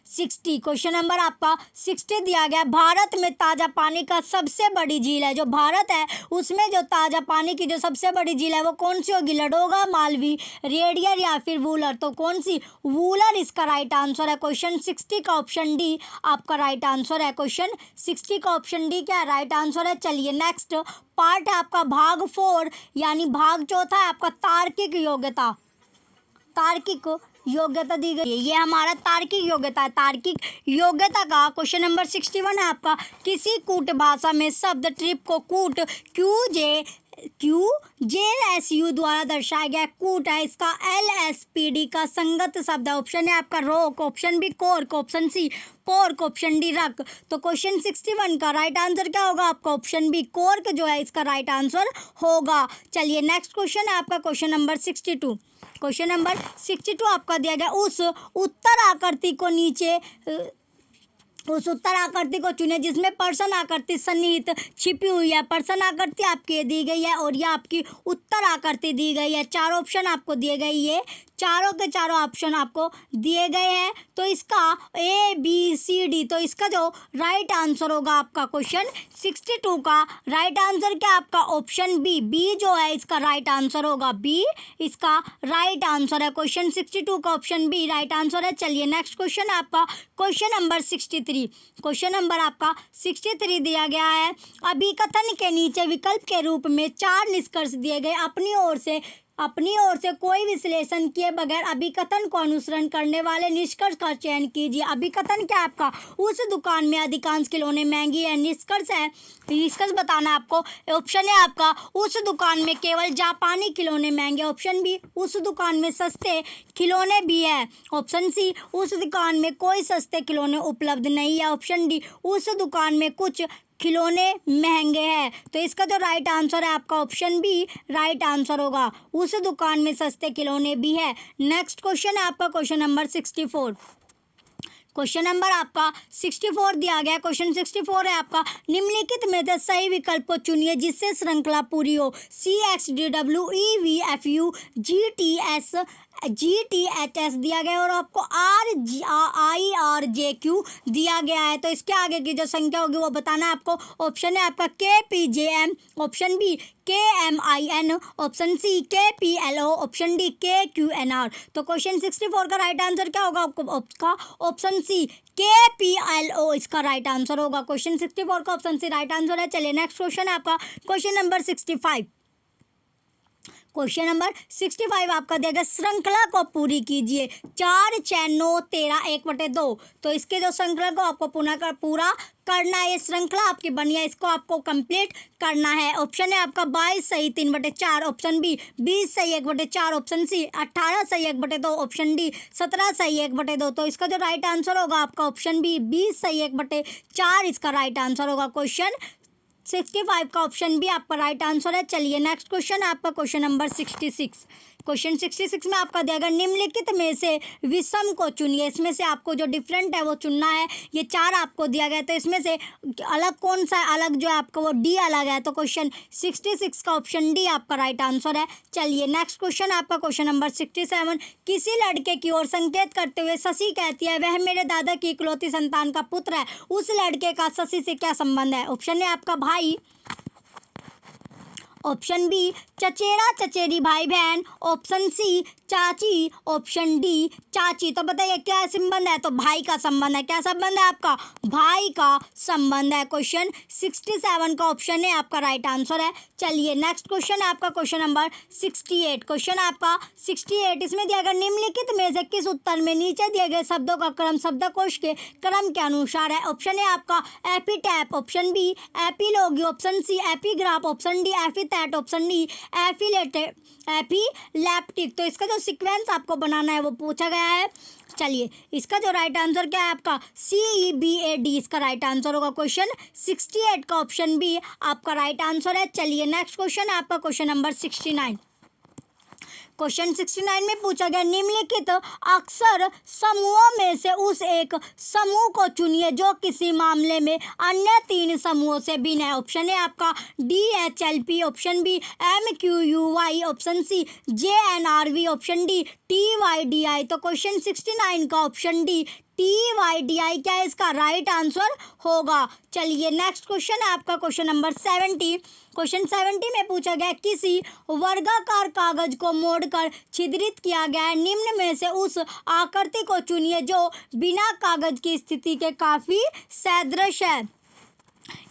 A: 60। क्वेश्चन नंबर आपका 60 दिया गया भारत में ताज़ा पानी का सबसे बड़ी झील है। जो भारत है उसमें जो ताज़ा पानी की जो सबसे बड़ी झील है वो कौन सी होगी। लडोगा, मालवी, रेडियर या फिर वूलर। तो कौन सी वूलर इसका राइट आंसर है। क्वेश्चन 60 का ऑप्शन डी आपका राइट आंसर है। क्वेश्चन 60 का ऑप्शन डी क्या राइट आंसर है। चलिए नेक्स्ट पार्ट है आपका भाग 4 यानी भाग चौथा है आपका तार्किक योग्यता। तार्किक योग्यता दी गई है, ये हमारा तार्किक योग्यता है। तार्किक योग्यता का क्वेश्चन नंबर 61 है आपका किसी कूट भाषा में शब्द ट्रिप को कूट QJSU द्वारा दर्शाया गया कूट है। इसका LSPD का संगत शब्द है। ऑप्शन है आपका rock, option B cork, option C pork, option D ruck. तो क्वेश्चन 61 का राइट आंसर क्या होगा आपका ऑप्शन बी कोर्क जो है इसका राइट आंसर होगा। चलिए नेक्स्ट क्वेश्चन है आपका क्वेश्चन नंबर 62। क्वेश्चन नंबर 62 आपका दिया गया उस उत्तर आकृति को नीचे उस उत्तर आकृति को चुने जिसमें पर्सन आकृति सन्निहित छिपी हुई है। पर्सन आकृति आपकी दी गई है और यह आपकी उत्तर आकृति दी गई है। चारों ऑप्शन आपको दिए गए, ये चारों के चारों ऑप्शन आपको दिए गए हैं। तो इसका ABCD, तो इसका जो राइट आंसर होगा आपका क्वेश्चन 62 का राइट आंसर क्या आपका ऑप्शन बी जो है इसका राइट आंसर होगा। बी इसका राइट आंसर है। क्वेश्चन 62 का ऑप्शन बी राइट आंसर है। चलिए नेक्स्ट क्वेश्चन आपका क्वेश्चन नंबर 63। क्वेश्चन नंबर आपका 63 दिया गया है। अभिकथन के नीचे विकल्प के रूप में 4 निष्कर्ष दिए गए। अपनी ओर से कोई विश्लेषण किए बगैर अभिकथन को अनुसरण करने वाले निष्कर्ष का चयन कीजिए। अभिकथन क्या आपका, उस दुकान में अधिकांश खिलौने महंगी है। निष्कर्ष है, निष्कर्ष बताना आपको। ऑप्शन है आपका, उस दुकान में केवल जापानी खिलौने महंगे। ऑप्शन बी, उस दुकान में सस्ते खिलौने भी है। ऑप्शन सी, उस दुकान में कोई सस्ते खिलौने उपलब्ध नहीं है। ऑप्शन डी, उस दुकान में कुछ खिलौने महंगे हैं। तो इसका जो राइट आंसर है आपका ऑप्शन बी राइट आंसर होगा। उस दुकान में सस्ते खिलौने भी है। नेक्स्ट क्वेश्चन है आपका क्वेश्चन नंबर 64। क्वेश्चन नंबर आपका 64 दिया गया। क्वेश्चन 64 है आपका, निम्नलिखित में से सही विकल्प को चुनिए जिससे श्रृंखला पूरी हो। CXDWEVFUGTHS दिया गया और आपको RIRJQ दिया गया है। तो इसके आगे की जो संख्या होगी वो बताना है आपको। ऑप्शन है आपका KPJM, option B KMIN, option C KPLO, option D KQNR। तो क्वेश्चन 64 का राइट आंसर क्या होगा आपका? ऑप्शन सी KPLO इसका राइट आंसर होगा। क्वेश्चन 64 का ऑप्शन सी राइट आंसर है। चलिए नेक्स्ट क्वेश्चन है आपका क्वेश्चन नंबर 65। क्वेश्चन नंबर 65 आपका दिया गया, श्रृंखला को पूरी कीजिए। 4 6 9 13 1/2। तो इसके जो श्रृंखला को आपको पूरा करना है। ये श्रृंखला आपकी बनी है, इसको आपको कंप्लीट करना है। ऑप्शन है आपका 22 सही 3/4, ऑप्शन बी 20 सही 1/4, ऑप्शन सी 18 सही 1/2, ऑप्शन डी 17 सही 1/2। तो इसका जो राइट आंसर होगा आपका ऑप्शन बी 20 सही 1/4 इसका राइट आंसर होगा। क्वेश्चन 65 का ऑप्शन बी आपका राइट आंसर है। चलिए नेक्स्ट क्वेश्चन है आपका क्वेश्चन नंबर 66। क्वेश्चन 66 में आपका दिया गया, निम्नलिखित में से विषम को चुनिए। इसमें से आपको जो डिफरेंट है वो चुनना है। ये 4 आपको दिया गया, तो इसमें से अलग कौन सा अलग जो है आपका वो डी अलग है। तो क्वेश्चन 66 का ऑप्शन डी आपका राइट आंसर है। चलिए नेक्स्ट क्वेश्चन आपका क्वेश्चन नंबर 67। किसी लड़के की ओर संकेत करते हुए शशि कहती है, वह मेरे दादा की इकलौती संतान का पुत्र है। उस लड़के का शशि से क्या संबंध है? ऑप्शन है आपका भाई, ऑप्शन बी चचेरा चचेरी भाई बहन, ऑप्शन सी चाची, ऑप्शन डी चाची। तो बताइए क्या संबंध है? तो भाई का संबंध है। क्या संबंध है आपका? भाई का संबंध है। क्वेश्चन 67 का ऑप्शन है आपका राइट आंसर है। चलिए नेक्स्ट क्वेश्चन है आपका क्वेश्चन नंबर 68। क्वेश्चन आपका 68 इसमें दिया गया, निम्नलिखित में से किस उत्तर में नीचे दिए गए शब्दों का क्रम शब्दकोश के क्रम के अनुसार है? ऑप्शन है आपका epitaph, option B epilogue, option C epigraph, option D epithet, option D epileptic. तो इसका जो सीक्वेंस आपको बनाना है वो पूछा गया है। चलिए इसका जो राइट आंसर क्या है आपका? CEBAD इसका राइट आंसर होगा। क्वेश्चन 68 का ऑप्शन बी आपका राइट आंसर है। चलिए नेक्स्ट क्वेश्चन है आपका क्वेश्चन नंबर 69। क्वेश्चन 69 में पूछा गया, निम्नलिखित अक्षर समूहों में से उस एक समूह को चुनिए जो किसी मामले में अन्य 3 समूहों से भिन्न है। ऑप्शन है आपका DHLP, option B MQUY, option C JNRV, option D TYDI। तो क्वेश्चन 69 का ऑप्शन डी TYDI क्या है इसका राइट आंसर होगा। चलिए नेक्स्ट क्वेश्चन है आपका क्वेश्चन नंबर 70। क्वेश्चन 70 में पूछा गया, किसी वर्गाकार कागज को मोड़कर छिद्रित किया गया है। निम्न में से उस आकृति को चुनिए जो बिना कागज की स्थिति के काफी सदृश है।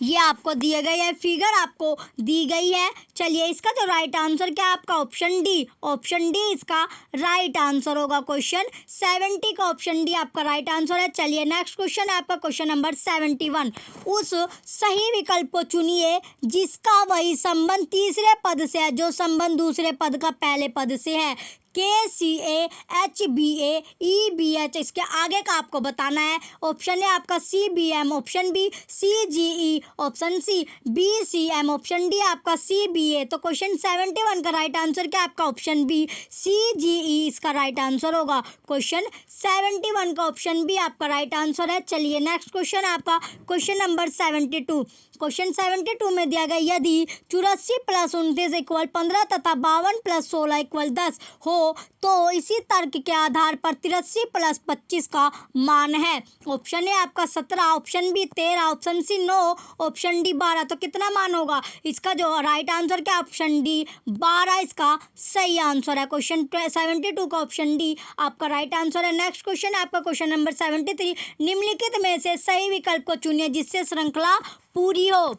A: ये आपको दिए गए है, फिगर आपको दी गई है। चलिए इसका जो राइट आंसर क्या है आपका? ऑप्शन डी, ऑप्शन डी इसका राइट आंसर होगा। क्वेश्चन 70 का ऑप्शन डी आपका राइट आंसर है। चलिए नेक्स्ट क्वेश्चन है आपका क्वेश्चन नंबर 71। उस सही विकल्प को चुनिए जिसका वही संबंध तीसरे पद से है जो संबंध दूसरे पद का पहले पद से है। KCAHBAEBH, इसके आगे का आपको बताना है। ऑप्शन है आपका CBM, option B CGE, option C BCM, option D आपका CBA। तो क्वेश्चन 71 का राइट आंसर क्या आपका ऑप्शन बी CGE इसका राइट आंसर होगा। क्वेश्चन 71 का ऑप्शन बी आपका राइट आंसर है। चलिए नेक्स्ट क्वेश्चन आपका क्वेश्चन नंबर 72। क्वेश्चन 72 में दिया गया यदि 84 + 29 = 15 तथा 52 + 16 = 10 हो तो इसी तर्क के आधार पर 83 + 25 का मान है। ऑप्शन है आपका 17, option B 13, option C 9, option D 12। तो कितना मान होगा इसका जो राइट आंसर क्या ऑप्शन डी 12 इसका सही आंसर है। क्वेश्चन 72 का ऑप्शन डी आपका राइट आंसर है। नेक्स्ट क्वेश्चन आपका क्वेश्चन नंबर 73। निम्नलिखित में से सही विकल्प को चुनिए जिससे श्रृंखला पूरी हो।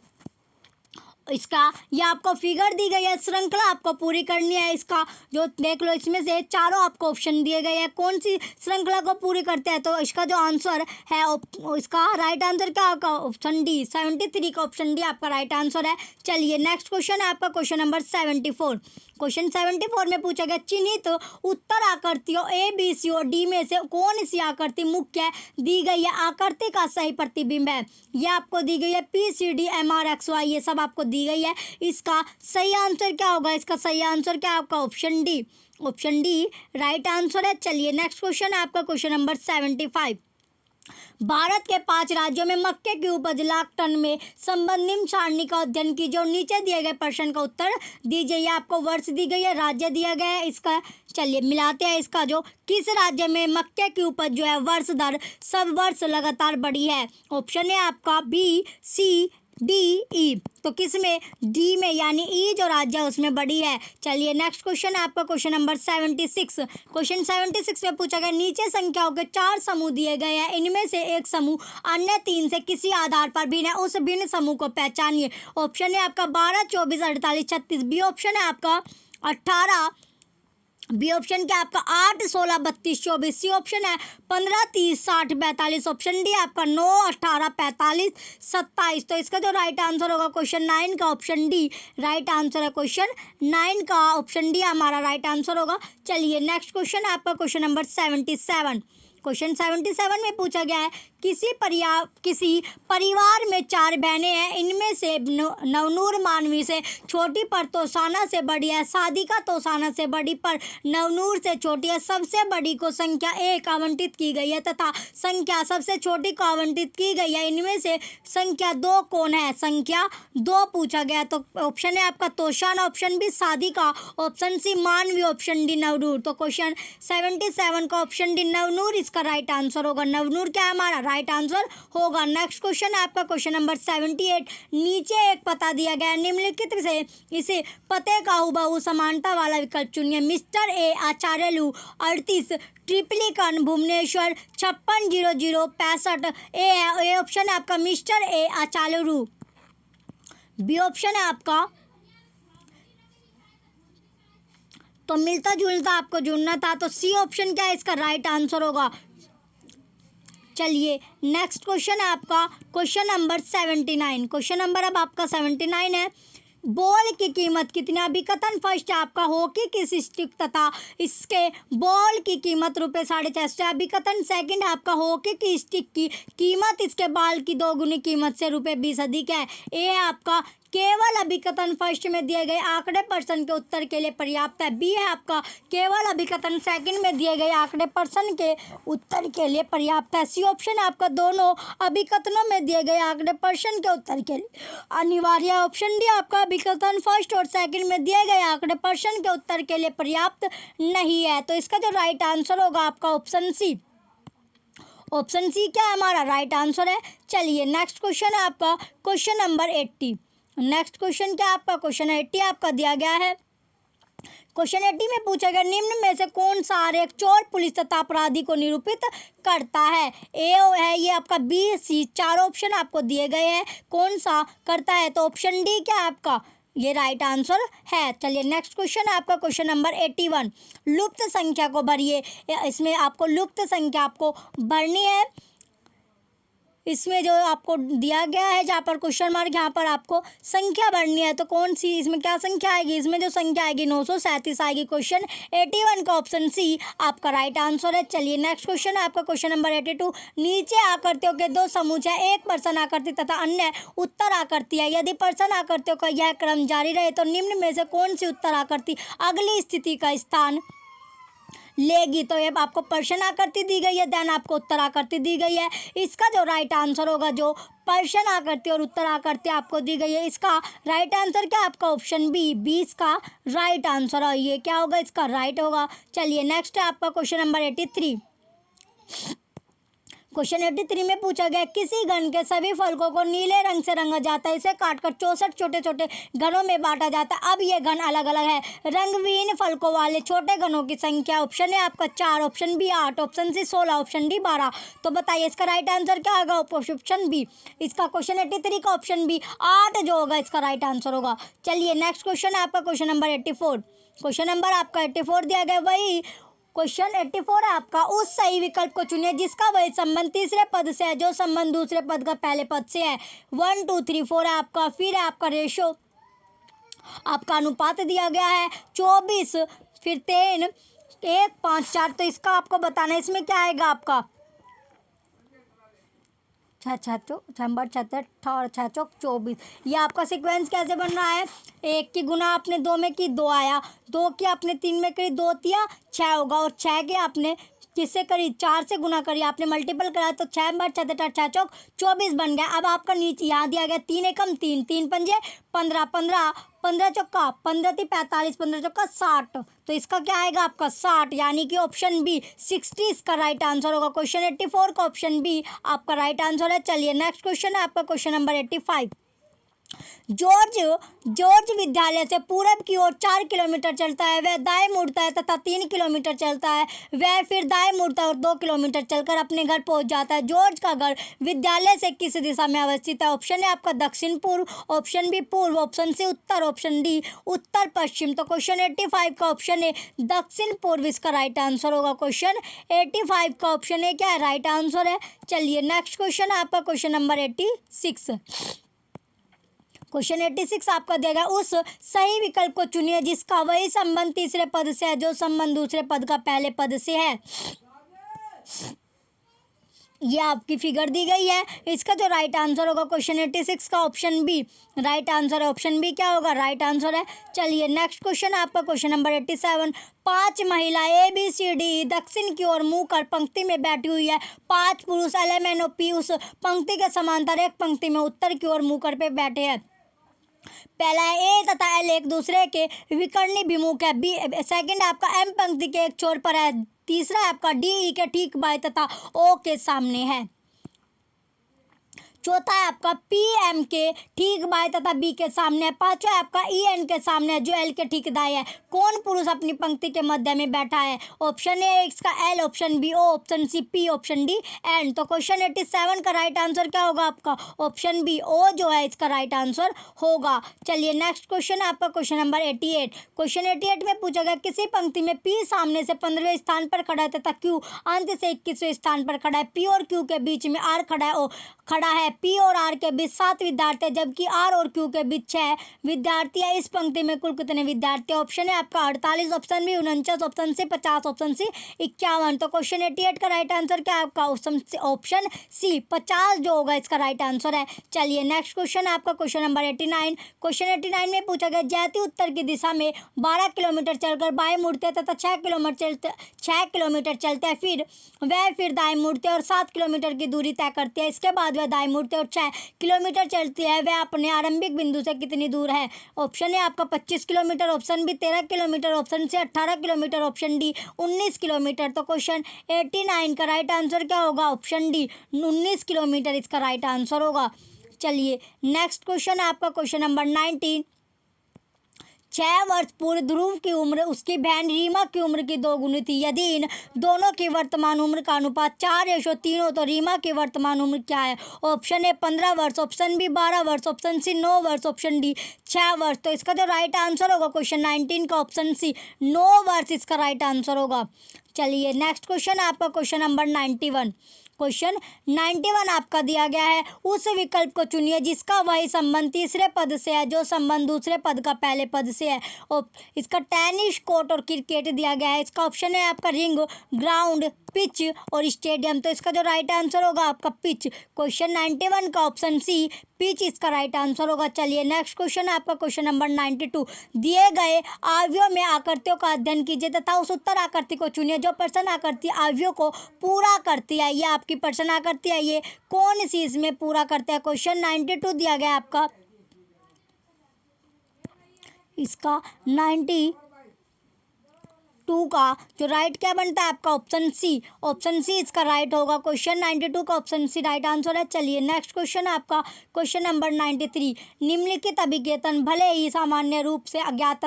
A: इसका ये आपको फिगर दी गई है, श्रृंखला आपको पूरी करनी है। इसका जो देख लो इसमें से चारों आपको ऑप्शन दिए गए हैं, कौन सी श्रृंखला को पूरी करते हैं। तो इसका जो आंसर है इसका राइट आंसर क्या आपका ऑप्शन डी 73 का ऑप्शन डी आपका राइट आंसर है। चलिए नेक्स्ट क्वेश्चन है आपका क्वेश्चन नंबर 74। क्वेश्चन 74 में पूछा गया चिन्हित उत्तर आकृतियों ए बी सी और डी में से कौन सी आकृति मुख्य दी गई है आकृति का सही प्रतिबिंब है। ये आपको दी गई है PCDMRXY, ये सब आपको दी गई है। इसका सही आंसर क्या होगा, इसका सही आंसर क्या आपका ऑप्शन डी राइट आंसर है। चलिए नेक्स्ट क्वेश्चन है आपका क्वेश्चन नंबर 75। भारत के 5 राज्यों में मक्के की उपज लाख टन में संबंधित सारणी का अध्ययन कीजिए और नीचे दिए गए प्रश्न का उत्तर दीजिए। ये आपको वर्ष दी गई है, राज्य दिया गया है इसका। चलिए मिलाते हैं इसका जो किस राज्य में मक्के की उपज जो है वर्ष दर सब वर्ष लगातार बढ़ी है। ऑप्शन है आपका BCDE, तो किस में डी में यानी ई जो राज्य है उसमें बढ़ी है। चलिए नेक्स्ट क्वेश्चन है आपका क्वेश्चन नंबर 76। क्वेश्चन 76 में पूछा गया नीचे संख्याओं के 4 समूह दिए गए हैं, इनमें से एक समूह अन्य 3 से किसी आधार पर भिन्न है, उस भिन्न समूह को पहचानिए। ऑप्शन है आपका 12, 24, 48, 36। बी ऑप्शन है आपका 18, बी ऑप्शन क्या आपका 8, 16, 32, 24। सी ऑप्शन है 15, 30, 60, 42। ऑप्शन डी आपका 9, 18, 45, 27। तो इसका जो राइट आंसर होगा क्वेश्चन 9 का ऑप्शन डी राइट आंसर है। क्वेश्चन 9 का ऑप्शन डी हमारा राइट आंसर होगा। चलिए नेक्स्ट क्वेश्चन है आपका क्वेश्चन नंबर 77। क्वेश्चन 77 में पूछा गया है किसी परिवार में 4 बहनें हैं, इनमें से नवनूर मानवी से छोटी पर तोसाना से बड़ी है, सादिका तोसाना से बड़ी पर नवनूर से छोटी है। सबसे बड़ी को संख्या 1 आवंटित की गई है तथा संख्या सबसे छोटी को आवंटित की गई है, इनमें से संख्या 2 कौन है। संख्या 2 पूछा गया तो ऑप्शन है आपका Toshana, option B Sadika, option C Manvi, option D Navnoor. तो क्वेश्चन 77 का ऑप्शन डी नवनूर इसका राइट आंसर होगा। नवनूर क्या है हमारा राइट आंसर होगा। नेक्स्ट क्वेश्चन है आपका क्वेश्चन नंबर 78। नीचे एक पता दिया गया है, निम्नलिखित से इसे पते का हुबहू समानता वाला विकल्प चुनिए। Mister A Acharyulu 38, Triplicane Bhubaneswar 5600 65। A option है आपका mister A Acharyulu. B option है आपका तो मिलता जुलता आपको जुड़ना था, तो सी ऑप्शन क्या है इसका राइट आंसर होगा। चलिए नेक्स्ट क्वेश्चन है आपका क्वेश्चन नंबर 79। क्वेश्चन नंबर अब आपका 79 है। बॉल की कीमत कितनी। अभिकथन फर्स्ट है आपका हॉकी की स्टिक तथा इसके बॉल की कीमत ₹450। अभिकथन सेकंड है आपका हॉकी की स्टिक की कीमत इसके बॉल की 2 गुनी कीमत से ₹20 अधिक है। ए है आपका केवल अभिकथन फर्स्ट में दिए गए आंकड़े प्रश्न के उत्तर के लिए पर्याप्त है। बी है आपका केवल अभिकथन सेकंड में दिए गए आंकड़े प्रश्न के उत्तर के लिए पर्याप्त है। सी ऑप्शन आपका दोनों अभिकथनों में दिए गए आंकड़े प्रश्न के उत्तर के लिए अनिवार्य। ऑप्शन डी आपका अभिकथन फर्स्ट और सेकंड में दिए गए आंकड़े प्रश्न के उत्तर के लिए पर्याप्त नहीं है। तो इसका जो राइट आंसर होगा आपका ऑप्शन सी। ऑप्शन सी क्या है हमारा राइट आंसर है। चलिए नेक्स्ट क्वेश्चन है आपका क्वेश्चन नंबर 80। नेक्स्ट क्वेश्चन क्या आपका क्वेश्चन 80 आपका दिया गया है। क्वेश्चन 80 में पूछा गया निम्न में से कौन सा आरेख चोर पुलिस तथा अपराधी को निरूपित करता है। ए है ये आपका बी सी, 4 ऑप्शन आपको दिए गए हैं, कौन सा करता है। तो ऑप्शन डी क्या है आपका ये राइट आंसर है। चलिए नेक्स्ट क्वेश्चन है आपका क्वेश्चन नंबर 81। लुप्त संख्या को भरिए। इसमें आपको लुप्त संख्या आपको भरनी है। इसमें जो आपको दिया गया है, जहाँ पर क्वेश्चन मार्क, यहाँ पर आपको संख्या बढ़नी है, तो कौन सी इसमें क्या संख्या आएगी? इसमें जो संख्या आएगी 937 आएगी। क्वेश्चन 81 का ऑप्शन सी आपका राइट आंसर है। चलिए नेक्स्ट क्वेश्चन है आपका क्वेश्चन नंबर 82। नीचे आकृतियों के दो समूह है, एक प्रश्न आकृति तथा अन्य उत्तर आकृति है। यदि प्रश्न आकृतियों का यह क्रम जारी रहे तो निम्न में से कौन सी उत्तर आकृति अगली स्थिति का स्थान लेगी? तो ये आपको प्रश्न आकृति दी गई है, देन आपको उत्तर आकृति दी गई है। इसका जो राइट आंसर होगा, जो प्रश्न आकृति और उत्तर आकृति आपको दी गई है, इसका राइट आंसर क्या आपका ऑप्शन बी इसका राइट आंसर है। ये क्या होगा? इसका राइट होगा। चलिए नेक्स्ट है आपका क्वेश्चन नंबर 83। क्वेश्चन 83 में पूछा गया, किसी घन के सभी फलकों को नीले रंग से रंगा जाता है, इसे काटकर 64 छोटे छोटे घनों में बांटा जाता है। अब ये घन अलग अलग है। रंगविहीन फलकों वाले छोटे घनों की संख्या ऑप्शन है आपका 4, option B 8, option C 16, option D 12। तो बताइए इसका राइट आंसर क्या होगा? Option B. इसका क्वेश्चन 83 का ऑप्शन बी 8 जो होगा इसका राइट आंसर होगा। चलिए नेक्स्ट क्वेश्चन है आपका क्वेश्चन नंबर 84। क्वेश्चन नंबर आपका 84 दिया गया, वही क्वेश्चन 84 है आपका। उस सही विकल्प को चुनिए जिसका वही संबंध तीसरे पद से है जो संबंध दूसरे पद का पहले पद से है। 1 2 3 4 है आपका। फिर है आपका रेशो, आपका अनुपात दिया गया है 24, फिर 3 1 5 4। तो इसका आपको बताना है, इसमें क्या आएगा आपका 24। ये आपका सीक्वेंस कैसे बन रहा है? 1 की गुना आपने 2 में की 2 आया, 2 की आपने 3 में करी 2 तिया 6 होगा, और 6 के आपने किससे करी? 4 से गुना करी, आपने मल्टीपल करा तो 6 बार 6 6 चौक 24 बन गया। अब आपका नीचे यहाँ दिया गया 3 एकम 3, 3 पंजे 15, 15 15 चौका 15 × 45, 15 चौका 60। तो इसका क्या आएगा आपका 60, यानी कि ऑप्शन बी 60 इसका राइट आंसर होगा। क्वेश्चन 84 का ऑप्शन बी आपका राइट आंसर है। चलिए नेक्स्ट क्वेश्चन है आपका क्वेश्चन नंबर 85। जॉर्ज विद्यालय से पूरब की ओर 4 किलोमीटर चलता है, वह दाएं मुड़ता है तथा 3 किलोमीटर चलता है, वह फिर दाएं मुड़ता है और 2 किलोमीटर चलकर अपने घर पहुंच जाता है। जॉर्ज का घर विद्यालय से किस दिशा में अवस्थित है? ऑप्शन है आपका दक्षिण पूर्व, ऑप्शन बी पूर्व, ऑप्शन सी उत्तर, ऑप्शन डी उत्तर पश्चिम। तो क्वेश्चन 85 का ऑप्शन है दक्षिण पूर्व इसका राइट आंसर होगा। क्वेश्चन 85 का ऑप्शन है क्या है? राइट आंसर है। चलिए नेक्स्ट क्वेश्चन है आपका क्वेश्चन नंबर 86। क्वेश्चन 86 आपका दिया गया, उस सही विकल्प को चुनिए जिसका वही संबंध तीसरे पद से है जो संबंध दूसरे पद का पहले पद से है। ये आपकी फिगर दी गई है। इसका जो राइट आंसर होगा क्वेश्चन 86 का ऑप्शन बी राइट आंसर है। ऑप्शन बी क्या होगा? राइट आंसर है। चलिए नेक्स्ट क्वेश्चन आपका क्वेश्चन नंबर 87। 5 महिलाएं ABCD दक्षिण की ओर मुंह कर पंक्ति में बैठी हुई है। 5 पुरुष LMNOP उस पंक्ति के समांतर एक पंक्ति में उत्तर की ओर मुंह कर पे बैठे हैं। पहला है ए तथा एल एक दूसरे के विकर्णी विमुख है। बी सेकंड आपका एम पंक्ति के एक छोर पर है। तीसरा है आपका डी ई के ठीक बाएं तथा ओ के सामने है। चौथा है आपका पी एम के ठीक बाएं तथा बी के सामने है। पांचवा है आपका ई एन के सामने है जो एल के ठीक दाएं है। कौन पुरुष अपनी पंक्ति के मध्य में बैठा है? ऑप्शन ए इसका L, option B O, option C P, option D N. तो क्वेश्चन 87 का राइट आंसर क्या होगा आपका? ऑप्शन बी ओ जो है इसका राइट आंसर होगा। चलिए नेक्स्ट क्वेश्चन है आपका क्वेश्चन नंबर 88। क्वेश्चन 88 में पूछा गया किसी पंक्ति में पी सामने से 15वें स्थान पर खड़ा है तथा क्यू अंत से 21वें स्थान पर खड़ा है। पी और क्यू के बीच में आर खड़ा है। पी और आर के बीच 7 विद्यार्थी है जबकि आर और क्यू के बीच 6 विद्यार्थी है। इस पंक्ति में कुल कितने विद्यार्थी? ऑप्शन है आपका 48, option B 49, option C 50, option C 51। तो क्वेश्चन 88 का राइट आंसर क्या है आपका? ऑप्शन सी 50 जो होगा इसका राइट आंसर है। चलिए नेक्स्ट क्वेश्चन है आपका क्वेश्चन नंबर 89। क्वेश्चन 89 में पूछा गया जैती उत्तर की दिशा में 12 किलोमीटर चलकर बाएं मुड़ते तथा 6 किलोमीटर चलते हैं, फिर दाएं मुड़ते और 7 किलोमीटर की दूरी तय करती है। इसके बाद वह दाएं मुड़ते और 6 किलोमीटर चलती है। वह अपने आरंभिक बिंदु से कितनी दूर है? ऑप्शन है आपका 25 kilometre, option B 13 kilometre, option C 18 kilometre, option D 19 kilometre. तो क्वेश्चन 89 का राइट आंसर क्या होगा? ऑप्शन डी 19 किलोमीटर इसका राइट आंसर होगा। चलिए नेक्स्ट क्वेश्चन है आपका क्वेश्चन नंबर 19। 6 वर्ष पूर्व ध्रुव की उम्र उसकी बहन रीमा की उम्र की 2 गुनी थी। यदि इन दोनों की वर्तमान उम्र का अनुपात 4:3 हो तो रीमा की वर्तमान उम्र क्या है? ऑप्शन ए 15 वर्ष, ऑप्शन बी 12 वर्ष, ऑप्शन सी 9 वर्ष, ऑप्शन डी 6 वर्ष। तो इसका जो राइट आंसर होगा क्वेश्चन 19 का ऑप्शन सी 9 वर्ष इसका राइट आंसर होगा। चलिए नेक्स्ट क्वेश्चन है आपका क्वेश्चन नंबर 91। क्वेश्चन 91 आपका दिया गया है, उस विकल्प को चुनिए जिसका वही संबंध तीसरे पद से है जो संबंध दूसरे पद का पहले पद से है। और इसका टेनिस कोर्ट और क्रिकेट दिया गया है। इसका ऑप्शन है आपका रिंग, ग्राउंड, पिच और स्टेडियम। तो इसका जो राइट आंसर होगा आपका पिच। क्वेश्चन 91 का ऑप्शन सी पिच इसका राइट आंसर होगा। चलिए नेक्स्ट क्वेश्चन आपका क्वेश्चन नंबर 92, दिए गए आव्यूह में आकृतियों का अध्ययन कीजिए तथा उस उत्तर आकृति को चुनिए जो प्रश्न आकृति आव्यूह को पूरा करती है। ये आपकी प्रश्न आकृति है, ये कौन सी इसमें पूरा करता है। क्वेश्चन 92 दिया गया आपका, इसका 92 का जो राइट क्या बनता है आपका ऑप्शन सी। ऑप्शन सी इसका राइट होगा। क्वेश्चन 92 का ऑप्शन सी राइट आंसर है। चलिए नेक्स्ट क्वेश्चन आपका क्वेश्चन नंबर 93, निम्नलिखित अभिकेतन भले ही सामान्य रूप से अज्ञात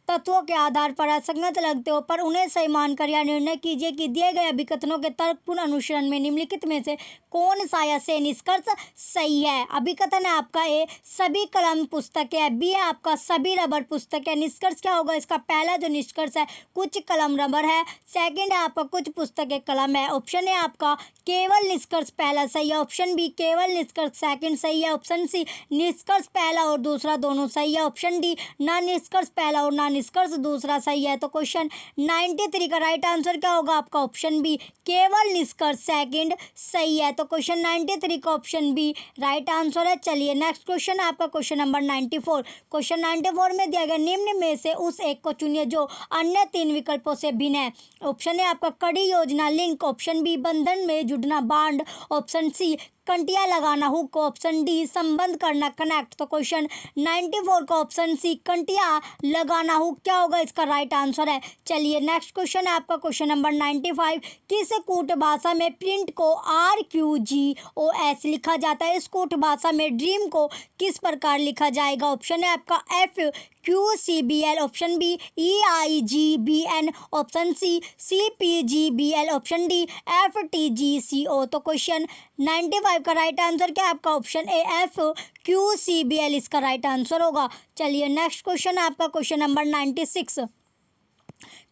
A: तत्वों के आधार पर असंगत लगते हो पर उन्हें सही मानकर यह निर्णय कीजिए कि दिए गए अभिकथनों के तर्कपूर्ण अनुसरण में निम्नलिखित में से कौन सा या से निष्कर्ष सही है। अभिकथन है आपका ए सभी कलम पुस्तक है, बी है आपका सभी रबर पुस्तक है। निष्कर्ष क्या होगा इसका, पहला जो निष्कर्ष है कुछ कलम रबर है, सेकंड है आपका कुछ पुस्तकें कलम है। ऑप्शन है आपका केवल निष्कर्ष पहला सही है, ऑप्शन बी केवल निष्कर्ष सेकंड सही है, ऑप्शन सी निष्कर्ष पहला और दूसरा दोनों सही है, ऑप्शन डी ना निष्कर्ष पहला और ना निष्कर्ष दूसरा सही है। तो क्वेश्चन 93 का राइट आंसर क्या होगा आपका ऑप्शन बी केवल निष्कर्ष सेकंड सही है। तो क्वेश्चन 93 का ऑप्शन बी राइट आंसर है। चलिए नेक्स्ट क्वेश्चन आपका क्वेश्चन नंबर 94। क्वेश्चन 94 में दिया गया निम्न में से उस एक को चुनिए जो अन्य तीन विकल्पों से भिन्न है। ऑप्शन है आपका कड़ी योजना लिंक, ऑप्शन बी बंधन में जुड़ना बांड, ऑप्शन सी कंटिया लगाना हुक, ऑप्शन डी संबंध करना कनेक्ट। तो क्वेश्चन 94 का ऑप्शन सी कंटिया लगाना हुक क्या होगा इसका राइट आंसर है। चलिए नेक्स्ट क्वेश्चन है आपका क्वेश्चन नंबर 95, किस कूट भाषा में प्रिंट को RQGOS लिखा जाता है। इस कूट भाषा में ड्रीम को किस प्रकार लिखा जाएगा। ऑप्शन है आपका FQCBL, option B EIGBN, option C CPGBL, option D FTGCO। तो क्वेश्चन 95 का राइट आंसर क्या है आपका ऑप्शन ए FQCBL इसका राइट आंसर होगा। चलिए नेक्स्ट क्वेश्चन आपका क्वेश्चन नंबर 96।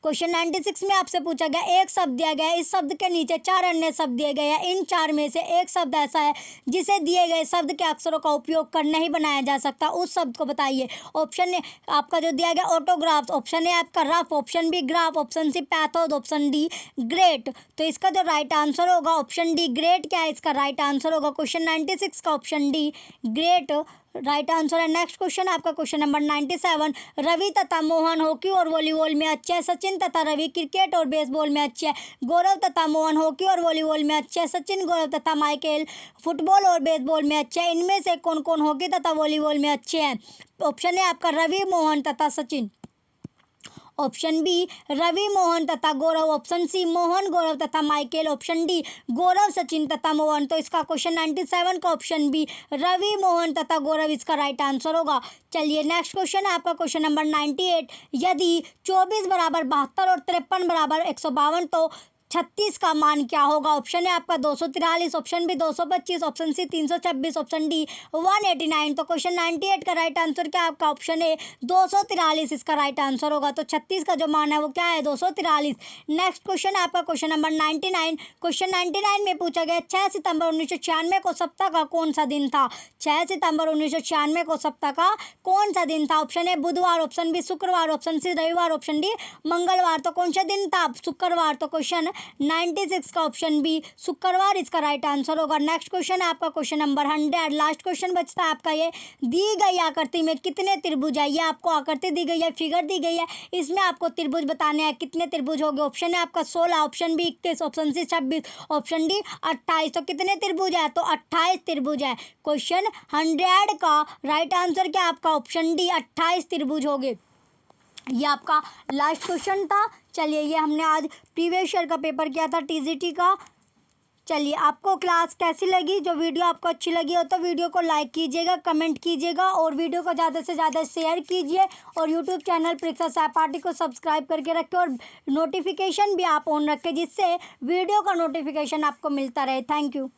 A: क्वेश्चन 96 में आपसे पूछा गया एक शब्द दिया गया है, इस शब्द के नीचे चार अन्य शब्द दिए गए हैं, इन चार में से एक शब्द ऐसा है जिसे दिए गए शब्द के अक्षरों का उपयोग कर नहीं बनाया जा सकता, उस शब्द को बताइए। ऑप्शन है आपका जो दिया गया ऑटोग्राफ, ऑप्शन है आपका rough, option B graph, option C पैथोड, ऑप्शन डी ग्रेट। तो इसका जो राइट आंसर होगा ऑप्शन डी ग्रेट क्या है इसका राइट आंसर होगा। क्वेश्चन 96 का option D great right answer है। नेक्स्ट क्वेश्चन आपका क्वेश्चन नंबर 97, रवि तथा मोहन हॉकी और वॉलीबॉल में अच्छे हैं, सचिन तथा रवि क्रिकेट और बेसबॉल में अच्छे हैं, गौरव तथा मोहन हॉकी और वॉलीबॉल में अच्छे हैं, सचिन गौरव तथा माइकल फुटबॉल और बेसबॉल में अच्छे हैं, इनमें से कौन कौन हॉकी तथा वॉलीबॉल में अच्छे हैं। ऑप्शन है आपका रवि मोहन तथा सचिन, ऑप्शन बी रवि मोहन तथा गौरव, ऑप्शन सी मोहन गौरव तथा माइकल, ऑप्शन डी गौरव सचिन तथा मोहन। तो इसका क्वेश्चन 97 का ऑप्शन बी रवि मोहन तथा गौरव इसका राइट आंसर होगा। चलिए नेक्स्ट क्वेश्चन है आपका क्वेश्चन नंबर 98, यदि 24 बराबर 72 और 53 बराबर 152 तो 36 का मान क्या होगा। ऑप्शन है आपका 243, option B 225, option C 326, option D 189। तो क्वेश्चन 98 का राइट आंसर क्या है आपका ऑप्शन ए 243 इसका राइट आंसर होगा। तो 36 का जो मान है वो क्या है 243। नेक्स्ट क्वेश्चन है आपका क्वेश्चन नंबर 99। क्वेश्चन 99 में पूछा गया 6 सितंबर 1996 को सप्ताह का कौन सा दिन था। 6 सितंबर 1996 को सप्ताह का कौन सा दिन था। ऑप्शन ए बुधवार, ऑप्शन बी शुक्रवार, ऑप्शन सी रविवार, ऑप्शन डी मंगलवार। तो कौन सा दिन था शुक्रवार। तो क्वेश्चन 96 का ऑप्शन बी शुक्रवार इसका राइट आंसर होगा। नेक्स्ट क्वेश्चन है आपका क्वेश्चन नंबर 100, लास्ट क्वेश्चन बचता है आपका ये, दी गई आकृति में कितने त्रिभुज है। ये आपको आकृति दी गई है, फिगर दी गई है, इसमें आपको त्रिभुज बताने हैं कितने त्रिभुज हो गए। ऑप्शन है आपका 16, option B 21, option C 26, option D 28। तो कितने त्रिभुज है तो 28 त्रिभुज है। क्वेश्चन 100 का राइट आंसर क्या आपका ऑप्शन डी 28 त्रिभुज हो गए। ये आपका लास्ट क्वेश्चन था। चलिए ये हमने आज प्रीवियस ईयर का पेपर किया था TGT का। चलिए आपको क्लास कैसी लगी, जो वीडियो आपको अच्छी लगी हो तो वीडियो को लाइक कीजिएगा, कमेंट कीजिएगा और वीडियो को ज़्यादा से ज़्यादा शेयर कीजिए और यूट्यूब चैनल परीक्षा सहपाठी को सब्सक्राइब करके रखें और नोटिफिकेशन भी आप ऑन रखें जिससे वीडियो का नोटिफिकेशन आपको मिलता रहे। Thank you.